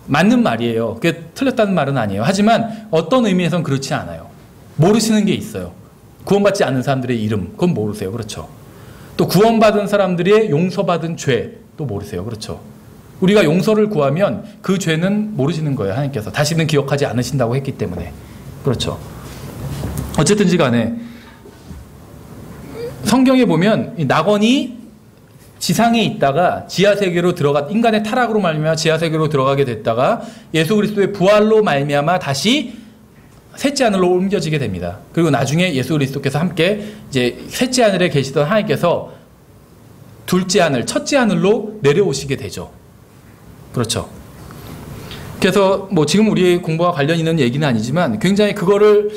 맞는 말이에요. 그게 틀렸다는 말은 아니에요. 하지만 어떤 의미에서는 그렇지 않아요. 모르시는 게 있어요. 구원받지 않은 사람들의 이름, 그건 모르세요. 그렇죠. 또 구원받은 사람들의 용서받은 죄, 또 모르세요. 그렇죠. 우리가 용서를 구하면 그 죄는 모르시는 거예요. 하나님께서. 다시는 기억하지 않으신다고 했기 때문에. 그렇죠. 어쨌든지 간에 성경에 보면 낙원이 지상에 있다가 지하세계로 인간의 타락으로 말미암아 지하세계로 들어가게 됐다가 예수 그리스도의 부활로 말미암아 다시 셋째 하늘로 옮겨지게 됩니다. 그리고 나중에 예수 그리스도께서 함께 이제 셋째 하늘에 계시던 하나님께서 둘째 하늘, 첫째 하늘로 내려오시게 되죠. 그렇죠. 그래서 뭐 지금 우리의 공부와 관련 있는 얘기는 아니지만 굉장히 그거를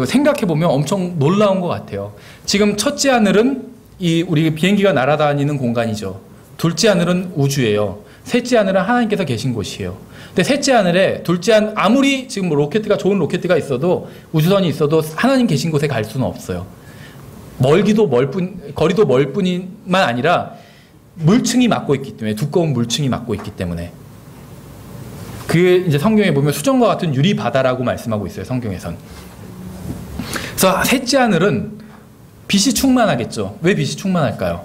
생각해 보면 엄청 놀라운 것 같아요. 지금 첫째 하늘은 우리 비행기가 날아다니는 공간이죠. 둘째 하늘은 우주예요. 셋째 하늘은 하나님께서 계신 곳이에요. 근데 셋째 하늘에 아무리 지금 뭐 좋은 로켓가 있어도 우주선이 있어도 하나님 계신 곳에 갈 수는 없어요. 거리도 멀 뿐만 아니라 물층이 막고 있기 때문에 두꺼운 물층이 막고 있기 때문에 그게 이제 성경에 보면 수정과 같은 유리 바다라고 말씀하고 있어요. 성경에선. 그래서 셋째 하늘은 빛이 충만하겠죠. 왜 빛이 충만할까요?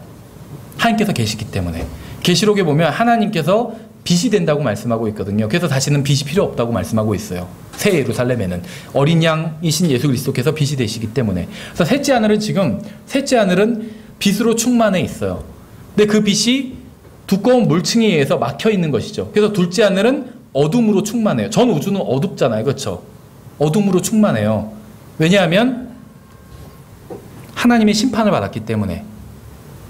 하나님께서 계시기 때문에. 계시록에 보면 하나님께서 빛이 된다고 말씀하고 있거든요. 그래서 다시는 빛이 필요 없다고 말씀하고 있어요. 새 예루살렘에는 어린 양이신 예수 그리스도께서 빛이 되시기 때문에. 그래서 셋째 하늘은 빛으로 충만해 있어요. 근데 그 빛이 두꺼운 물층에 의해서 막혀 있는 것이죠. 그래서 둘째 하늘은 어둠으로 충만해요. 전 우주는 어둡잖아요. 그렇죠? 어둠으로 충만해요. 왜냐하면 하나님의 심판을 받았기 때문에.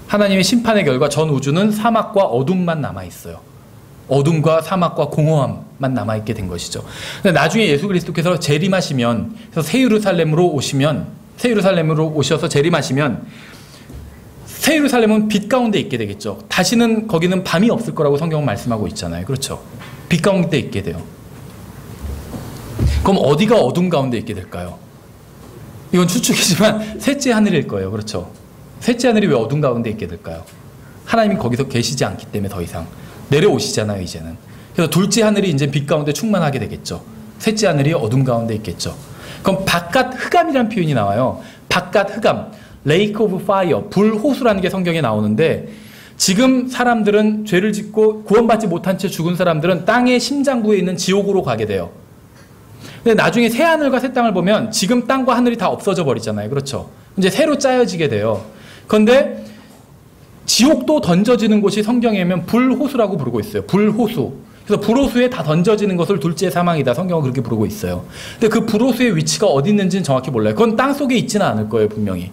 하나님의 심판의 결과 전 우주는 사막과 어둠만 남아있어요. 어둠과 사막과 공허함만 남아있게 된 것이죠. 근데 나중에 예수 그리스도께서 재림하시면, 그래서 새 예루살렘으로 오셔서 재림하시면, 새 예루살렘은 빛 가운데 있게 되겠죠. 다시는 거기는 밤이 없을 거라고 성경은 말씀하고 있잖아요. 그렇죠? 빛 가운데 있게 돼요. 그럼 어디가 어둠 가운데 있게 될까요? 이건 추측이지만 셋째 하늘일 거예요. 그렇죠? 셋째 하늘이 왜 어둠 가운데 있게 될까요? 하나님이 거기서 계시지 않기 때문에 더 이상 내려오시잖아요, 이제는. 그래서 둘째 하늘이 이제 빛 가운데 충만하게 되겠죠. 셋째 하늘이 어둠 가운데 있겠죠. 그럼 바깥 흑암이라는 표현이 나와요. 바깥 흑암, Lake of Fire, 불호수라는 게 성경에 나오는데, 지금 사람들은 죄를 짓고 구원받지 못한 채 죽은 사람들은 땅의 심장부에 있는 지옥으로 가게 돼요. 근데 나중에 새 하늘과 새 땅을 보면 지금 땅과 하늘이 다 없어져 버리잖아요. 그렇죠? 이제 새로 짜여지게 돼요. 그런데 지옥도 던져지는 곳이 성경에 보면 불호수라고 부르고 있어요. 불호수. 그래서 불호수에 다 던져지는 것을 둘째 사망이다. 성경은 그렇게 부르고 있어요. 근데 그 불호수의 위치가 어디 있는지는 정확히 몰라요. 그건 땅 속에 있지는 않을 거예요, 분명히.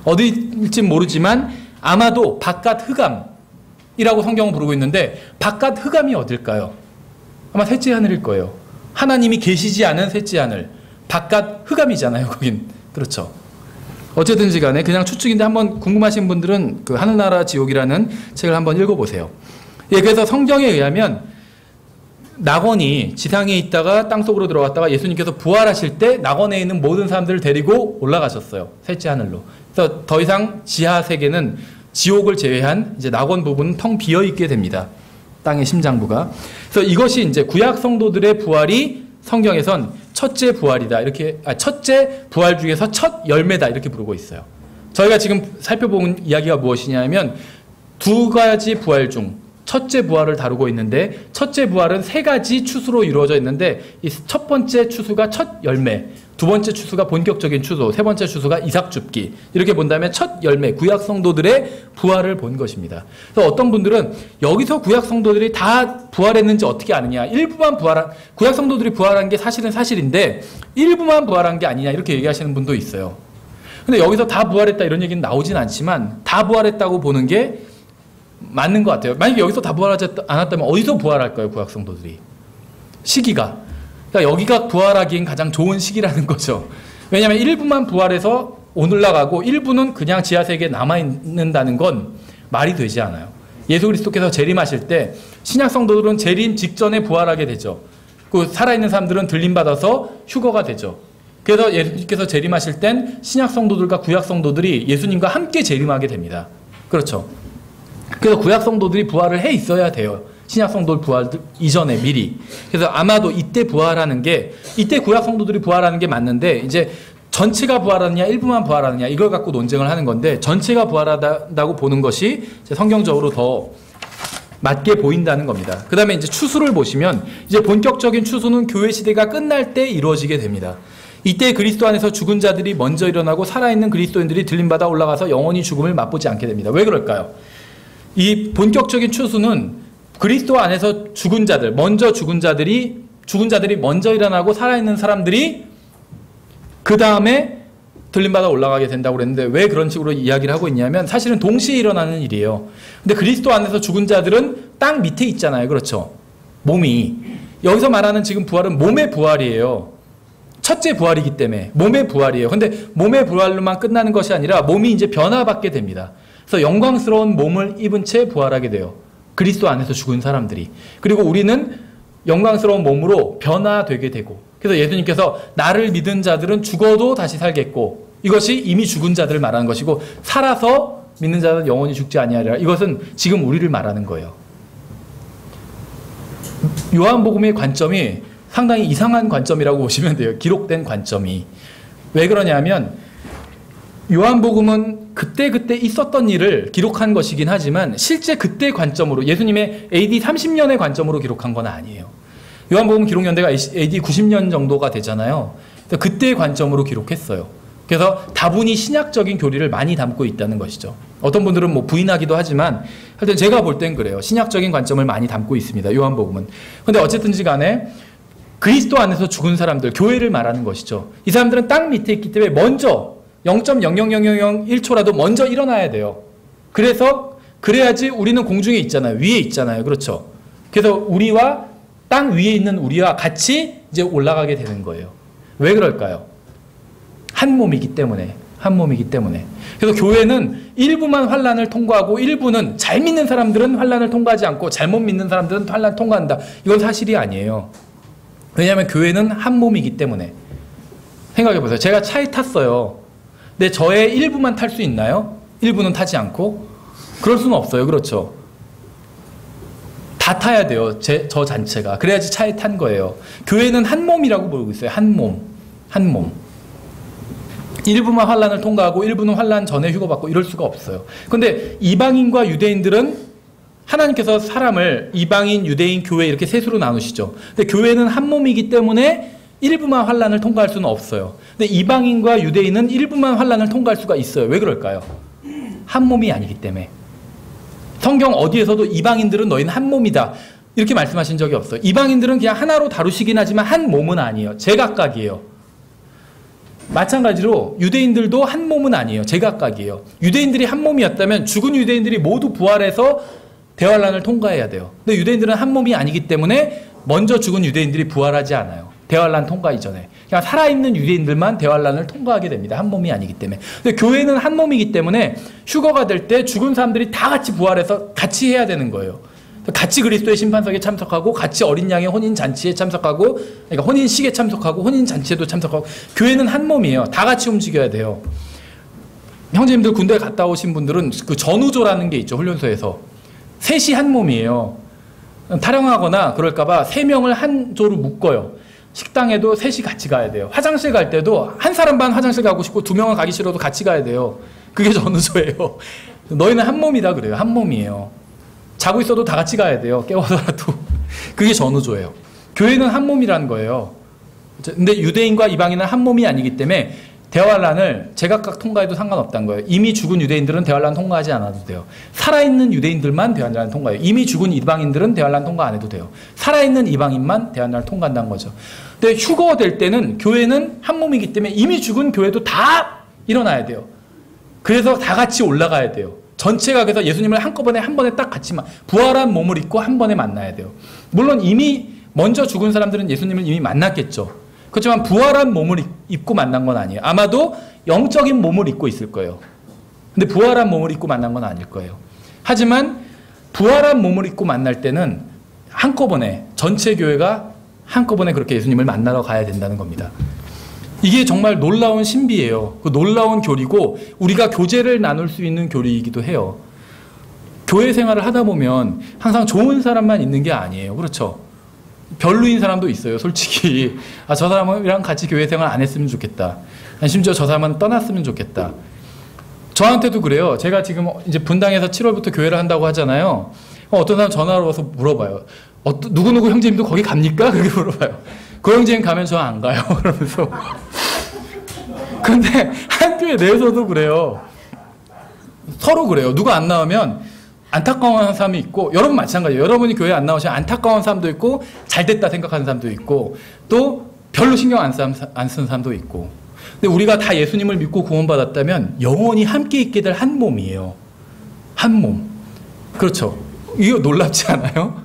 어디일진 모르지만 아마도 바깥 흑암이라고 성경은 부르고 있는데, 바깥 흑암이 어딜까요? 아마 셋째 하늘일 거예요. 하나님이 계시지 않은 셋째 하늘. 바깥 흑암이잖아요, 거긴. 그렇죠. 어쨌든지 간에 그냥 추측인데 한번 궁금하신 분들은 그 하늘나라 지옥이라는 책을 한번 읽어보세요. 예, 그래서 성경에 의하면 낙원이 지상에 있다가 땅속으로 들어갔다가 예수님께서 부활하실 때 낙원에 있는 모든 사람들을 데리고 올라가셨어요. 셋째 하늘로. 그래서 더 이상 지하 세계는 지옥을 제외한 이제 낙원 부분은 텅 비어 있게 됩니다. 땅의 심장부가. 그래서 이것이 이제 구약 성도들의 부활이 성경에선 첫째 부활이다. 첫째 부활 중에서 첫 열매다. 이렇게 부르고 있어요. 저희가 지금 살펴본 이야기가 무엇이냐면 두 가지 부활 중 첫째 부활을 다루고 있는데, 첫째 부활은 세 가지 추수로 이루어져 있는데, 이 첫 번째 추수가 첫 열매, 두 번째 추수가 본격적인 추수, 세 번째 추수가 이삭 줍기. 이렇게 본다면 첫 열매, 구약 성도들의 부활을 본 것입니다. 그래서 어떤 분들은 여기서 구약 성도들이 다 부활했는지 어떻게 아느냐, 구약 성도들이 부활한 게 사실은 사실인데 일부만 부활한 게 아니냐, 이렇게 얘기하시는 분도 있어요. 근데 여기서 다 부활했다 이런 얘기는 나오진 않지만 다 부활했다고 보는 게 맞는 것 같아요. 만약에 여기서 다 부활하지 않았다면 어디서 부활할까요, 구약 성도들이? 시기가. 그러니까 여기가 부활하기엔 가장 좋은 시기라는 거죠. 왜냐하면 일부만 부활해서 오늘나가고 일부는 그냥 지하세계에 남아있는다는 건 말이 되지 않아요. 예수 그리스도께서 재림하실 때 신약 성도들은 재림 직전에 부활하게 되죠. 그 살아있는 사람들은 들림받아서 휴거가 되죠. 그래서 예수님께서 재림하실 땐 신약 성도들과 구약 성도들이 예수님과 함께 재림하게 됩니다. 그렇죠. 그래서 구약 성도들이 부활을 해 있어야 돼요. 신약 성도들 부활 이전에 미리. 그래서 아마도 이때 부활하는 게, 이때 구약 성도들이 부활하는 게 맞는데, 이제 전체가 부활하느냐 일부만 부활하느냐 이걸 갖고 논쟁을 하는 건데, 전체가 부활하다고 보는 것이 성경적으로 더 맞게 보인다는 겁니다. 그 다음에 이제 추수를 보시면, 이제 본격적인 추수는 교회 시대가 끝날 때 이루어지게 됩니다. 이때 그리스도 안에서 죽은 자들이 먼저 일어나고 살아있는 그리스도인들이 들림받아 올라가서 영원히 죽음을 맛보지 않게 됩니다. 왜 그럴까요? 이 본격적인 추수는 그리스도 안에서 죽은 자들, 먼저 죽은 자들이 먼저 일어나고 살아있는 사람들이 그 다음에 들림받아 올라가게 된다고 그랬는데, 왜 그런 식으로 이야기를 하고 있냐면 사실은 동시에 일어나는 일이에요. 근데 그리스도 안에서 죽은 자들은 땅 밑에 있잖아요. 그렇죠? 몸이. 여기서 말하는 지금 부활은 몸의 부활이에요. 첫째 부활이기 때문에 몸의 부활이에요. 근데 몸의 부활로만 끝나는 것이 아니라 몸이 이제 변화받게 됩니다. 그래서 영광스러운 몸을 입은 채 부활하게 돼요. 그리스도 안에서 죽은 사람들이. 그리고 우리는 영광스러운 몸으로 변화되게 되고, 그래서 예수님께서 나를 믿은 자들은 죽어도 다시 살겠고, 이것이 이미 죽은 자들을 말하는 것이고, 살아서 믿는 자는 영원히 죽지 아니하리라. 이것은 지금 우리를 말하는 거예요. 요한복음의 관점이 상당히 이상한 관점이라고 보시면 돼요. 기록된 관점이. 왜 그러냐면 요한복음은 그때 있었던 일을 기록한 것이긴 하지만 실제 그때 관점으로, 예수님의 AD 30년의 관점으로 기록한 건 아니에요. 요한복음 기록 연대가 AD 90년 정도가 되잖아요. 그때의 관점으로 기록했어요. 그래서 다분히 신약적인 교리를 많이 담고 있다는 것이죠. 어떤 분들은 뭐 부인하기도 하지만 하여튼 제가 볼 땐 그래요. 신약적인 관점을 많이 담고 있습니다. 요한복음은. 근데 어쨌든지 간에 그리스도 안에서 죽은 사람들, 교회를 말하는 것이죠. 이 사람들은 땅 밑에 있기 때문에 먼저 0.00001초라도 먼저 일어나야 돼요. 그래야지 우리는 공중에 있잖아요. 위에 있잖아요. 그렇죠. 그래서 우리와 땅 위에 있는 우리와 같이 이제 올라가게 되는 거예요. 왜 그럴까요? 한 몸이기 때문에. 한 몸이기 때문에. 그래서 교회는 일부만 환난을 통과하고 일부는 잘 믿는 사람들은 환난을 통과하지 않고 잘못 믿는 사람들은 환난을 통과한다. 이건 사실이 아니에요. 왜냐하면 교회는 한 몸이기 때문에. 생각해 보세요. 제가 차에 탔어요. 근데 저의 일부만 탈 수 있나요? 일부는 타지 않고? 그럴 수는 없어요. 그렇죠. 다 타야 돼요. 저 잔체가. 그래야지 차에 탄 거예요. 교회는 한 몸이라고 부르고 있어요. 한 몸. 한 몸. 일부만 환난을 통과하고 일부는 환난 전에 휴거받고 이럴 수가 없어요. 그런데 이방인과 유대인들은 하나님께서 사람을 이방인, 유대인, 교회 이렇게 셋으로 나누시죠. 근데 교회는 한 몸이기 때문에 일부만 환난을 통과할 수는 없어요. 근데 이방인과 유대인은 일부만 환난을 통과할 수가 있어요. 왜 그럴까요? 한 몸이 아니기 때문에. 성경 어디에서도 이방인들은 너희는 한 몸이다 이렇게 말씀하신 적이 없어요. 이방인들은 그냥 하나로 다루시긴 하지만 한 몸은 아니에요. 제각각이에요. 마찬가지로 유대인들도 한 몸은 아니에요. 제각각이에요. 유대인들이 한 몸이었다면 죽은 유대인들이 모두 부활해서 대환란을 통과해야 돼요. 근데 유대인들은 한 몸이 아니기 때문에 먼저 죽은 유대인들이 부활하지 않아요. 대환란 통과 이전에. 그냥 살아있는 유대인들만 대환란을 통과하게 됩니다. 한 몸이 아니기 때문에. 근데 교회는 한 몸이기 때문에 휴거가 될 때 죽은 사람들이 다 같이 부활해서 같이 해야 되는 거예요. 같이 그리스도의 심판석에 참석하고 같이 어린 양의 혼인잔치에 참석하고 그러니까 혼인식에 참석하고 혼인잔치에도 참석하고 교회는 한 몸이에요. 다 같이 움직여야 돼요. 형제님들 군대 갔다 오신 분들은 그 전우조라는 게 있죠. 훈련소에서. 셋이 한 몸이에요. 타령하거나 그럴까봐 3명을 한 조로 묶어요. 식당에도 셋이 같이 가야 돼요. 화장실 갈 때도 한 사람만 화장실 가고 싶고 2명은 가기 싫어도 같이 가야 돼요. 그게 전우조예요. 너희는 한 몸이다 그래요. 한 몸이에요. 자고 있어도 다 같이 가야 돼요. 깨워서라도. 그게 전우조예요. 교회는 한 몸이라는 거예요. 근데 유대인과 이방인은 한 몸이 아니기 때문에 대환란을 제각각 통과해도 상관없다는 거예요. 이미 죽은 유대인들은 대환란 통과하지 않아도 돼요. 살아있는 유대인들만 대환란 통과해요. 이미 죽은 이방인들은 대환란 통과 안 해도 돼요. 살아있는 이방인만 대환란을 통과한다는 거죠. 근데 휴거될 때는 교회는 한 몸이기 때문에 이미 죽은 교회도 다 일어나야 돼요. 그래서 다 같이 올라가야 돼요. 전체가 그래서 예수님을 한꺼번에 한 번에 딱 같이 부활한 몸을 입고 한 번에 만나야 돼요. 물론 이미 먼저 죽은 사람들은 예수님을 이미 만났겠죠. 그렇지만 부활한 몸을 입고 만난 건 아니에요. 아마도 영적인 몸을 입고 있을 거예요. 근데 부활한 몸을 입고 만난 건 아닐 거예요. 하지만 부활한 몸을 입고 만날 때는 한꺼번에 전체 교회가 한꺼번에 그렇게 예수님을 만나러 가야 된다는 겁니다. 이게 정말 놀라운 신비예요. 그 놀라운 교리고 우리가 교제를 나눌 수 있는 교리이기도 해요. 교회 생활을 하다 보면 항상 좋은 사람만 있는 게 아니에요. 그렇죠? 별로인 사람도 있어요. 솔직히 저 사람이랑 같이 교회 생활 안 했으면 좋겠다. 심지어 저 사람은 떠났으면 좋겠다. 저한테도 그래요. 제가 지금 이제 분당에서 7월부터 교회를 한다고 하잖아요. 어떤 사람 전화로 와서 물어봐요. 누구누구 형제님도 거기 갑니까? 그렇게 물어봐요. 그 형제님 가면 저 안 가요. 그러면서. 근데 한 교회 내에서도 그래요. 서로 그래요. 누가 안 나오면 안타까워하는 사람이 있고, 여러분 마찬가지예요. 여러분이 교회 안 나오시면 안타까운 사람도 있고, 잘됐다 생각하는 사람도 있고, 또 별로 신경 안 쓰는 사람도 있고. 근데 우리가 다 예수님을 믿고 구원받았다면 영원히 함께 있게 될 한 몸이에요. 한 몸. 그렇죠. 이거 놀랍지 않아요?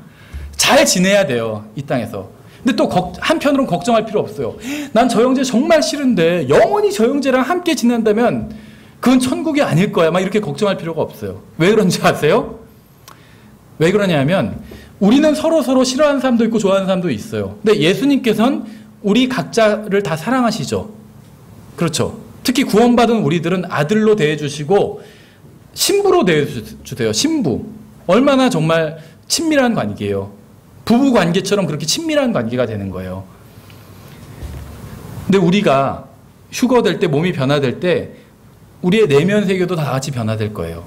잘 지내야 돼요. 이 땅에서. 근데 또 한편으로는 걱정할 필요 없어요. 난 저 형제 정말 싫은데 영원히 저 형제랑 함께 지낸다면 그건 천국이 아닐 거야. 막 이렇게 걱정할 필요가 없어요. 왜 그런지 아세요? 왜 그러냐면 우리는 서로 싫어하는 사람도 있고 좋아하는 사람도 있어요. 근데 예수님께서는 우리 각자를 다 사랑하시죠. 그렇죠. 특히 구원받은 우리들은 아들로 대해주시고 신부로 대해주세요. 신부. 얼마나 정말 친밀한 관계예요. 부부 관계처럼 그렇게 친밀한 관계가 되는 거예요. 근데 우리가 휴거될 때, 몸이 변화될 때 우리의 내면 세계도 다 같이 변화될 거예요.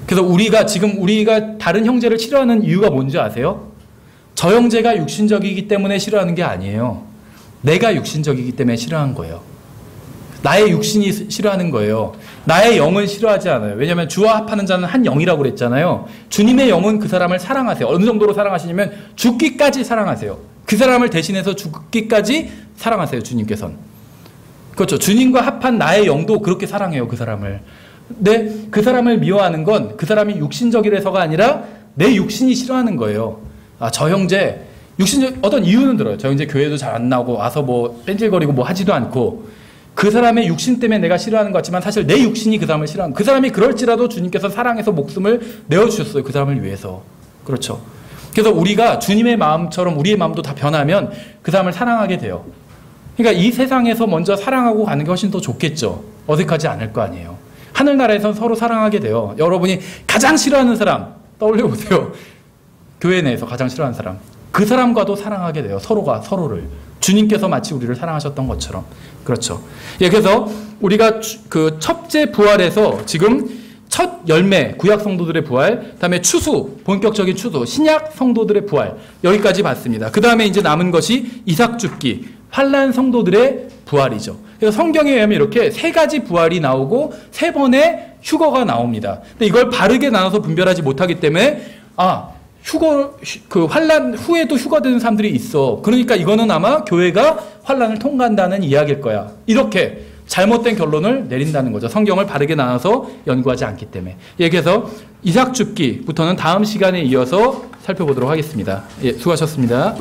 그래서 우리가 다른 형제를 싫어하는 이유가 뭔지 아세요? 저 형제가 육신적이기 때문에 싫어하는 게 아니에요. 내가 육신적이기 때문에 싫어한 거예요. 나의 육신이 싫어하는 거예요. 나의 영은 싫어하지 않아요. 왜냐하면 주와 합하는 자는 한 영이라고 그랬잖아요. 주님의 영은 그 사람을 사랑하세요. 어느 정도로 사랑하시냐면 죽기까지 사랑하세요. 그 사람을 대신해서 죽기까지 사랑하세요. 주님께서는. 그렇죠. 주님과 합한 나의 영도 그렇게 사랑해요. 그 사람을. 근데 그 사람을 미워하는 건 그 사람이 육신적이라서가 아니라 내 육신이 싫어하는 거예요. 아, 저 형제 육신적 어떤 이유는 들어요. 저 형제 교회도 잘 안 나오고 와서 뭐 뺀질거리고 뭐 하지도 않고 그 사람의 육신 때문에 내가 싫어하는 것 같지만 사실 내 육신이 그 사람을 싫어하는 그 사람이 그럴지라도 주님께서 사랑해서 목숨을 내어주셨어요. 그 사람을 위해서. 그렇죠. 그래서 우리가 주님의 마음처럼 우리의 마음도 다 변하면 그 사람을 사랑하게 돼요. 그러니까 이 세상에서 먼저 사랑하고 가는 게 훨씬 더 좋겠죠. 어색하지 않을 거 아니에요. 하늘나라에선 서로 사랑하게 돼요. 여러분이 가장 싫어하는 사람 떠올려 보세요. 교회 내에서 가장 싫어하는 사람. 그 사람과도 사랑하게 돼요. 서로가 서로를. 주님께서 마치 우리를 사랑하셨던 것처럼. 그렇죠. 예, 그래서 우리가 그 첫째 부활에서 지금 첫 열매, 구약 성도들의 부활, 그다음에 추수, 본격적인 추수, 신약 성도들의 부활 여기까지 봤습니다. 그 다음에 이제 남은 것이 이삭 죽기, 환난 성도들의 부활이죠. 그래서 성경에 의하면 이렇게 세 가지 부활이 나오고 세 번의 휴거가 나옵니다. 근데 이걸 바르게 나눠서 분별하지 못하기 때문에 그 환난 후에도 휴거되는 사람들이 있어. 그러니까 이거는 아마 교회가 환난을 통과한다는 이야기일 거야. 이렇게 잘못된 결론을 내린다는 거죠. 성경을 바르게 나눠서 연구하지 않기 때문에. 예, 그래서 이삭 죽기부터는 다음 시간에 이어서 살펴보도록 하겠습니다. 예, 수고하셨습니다.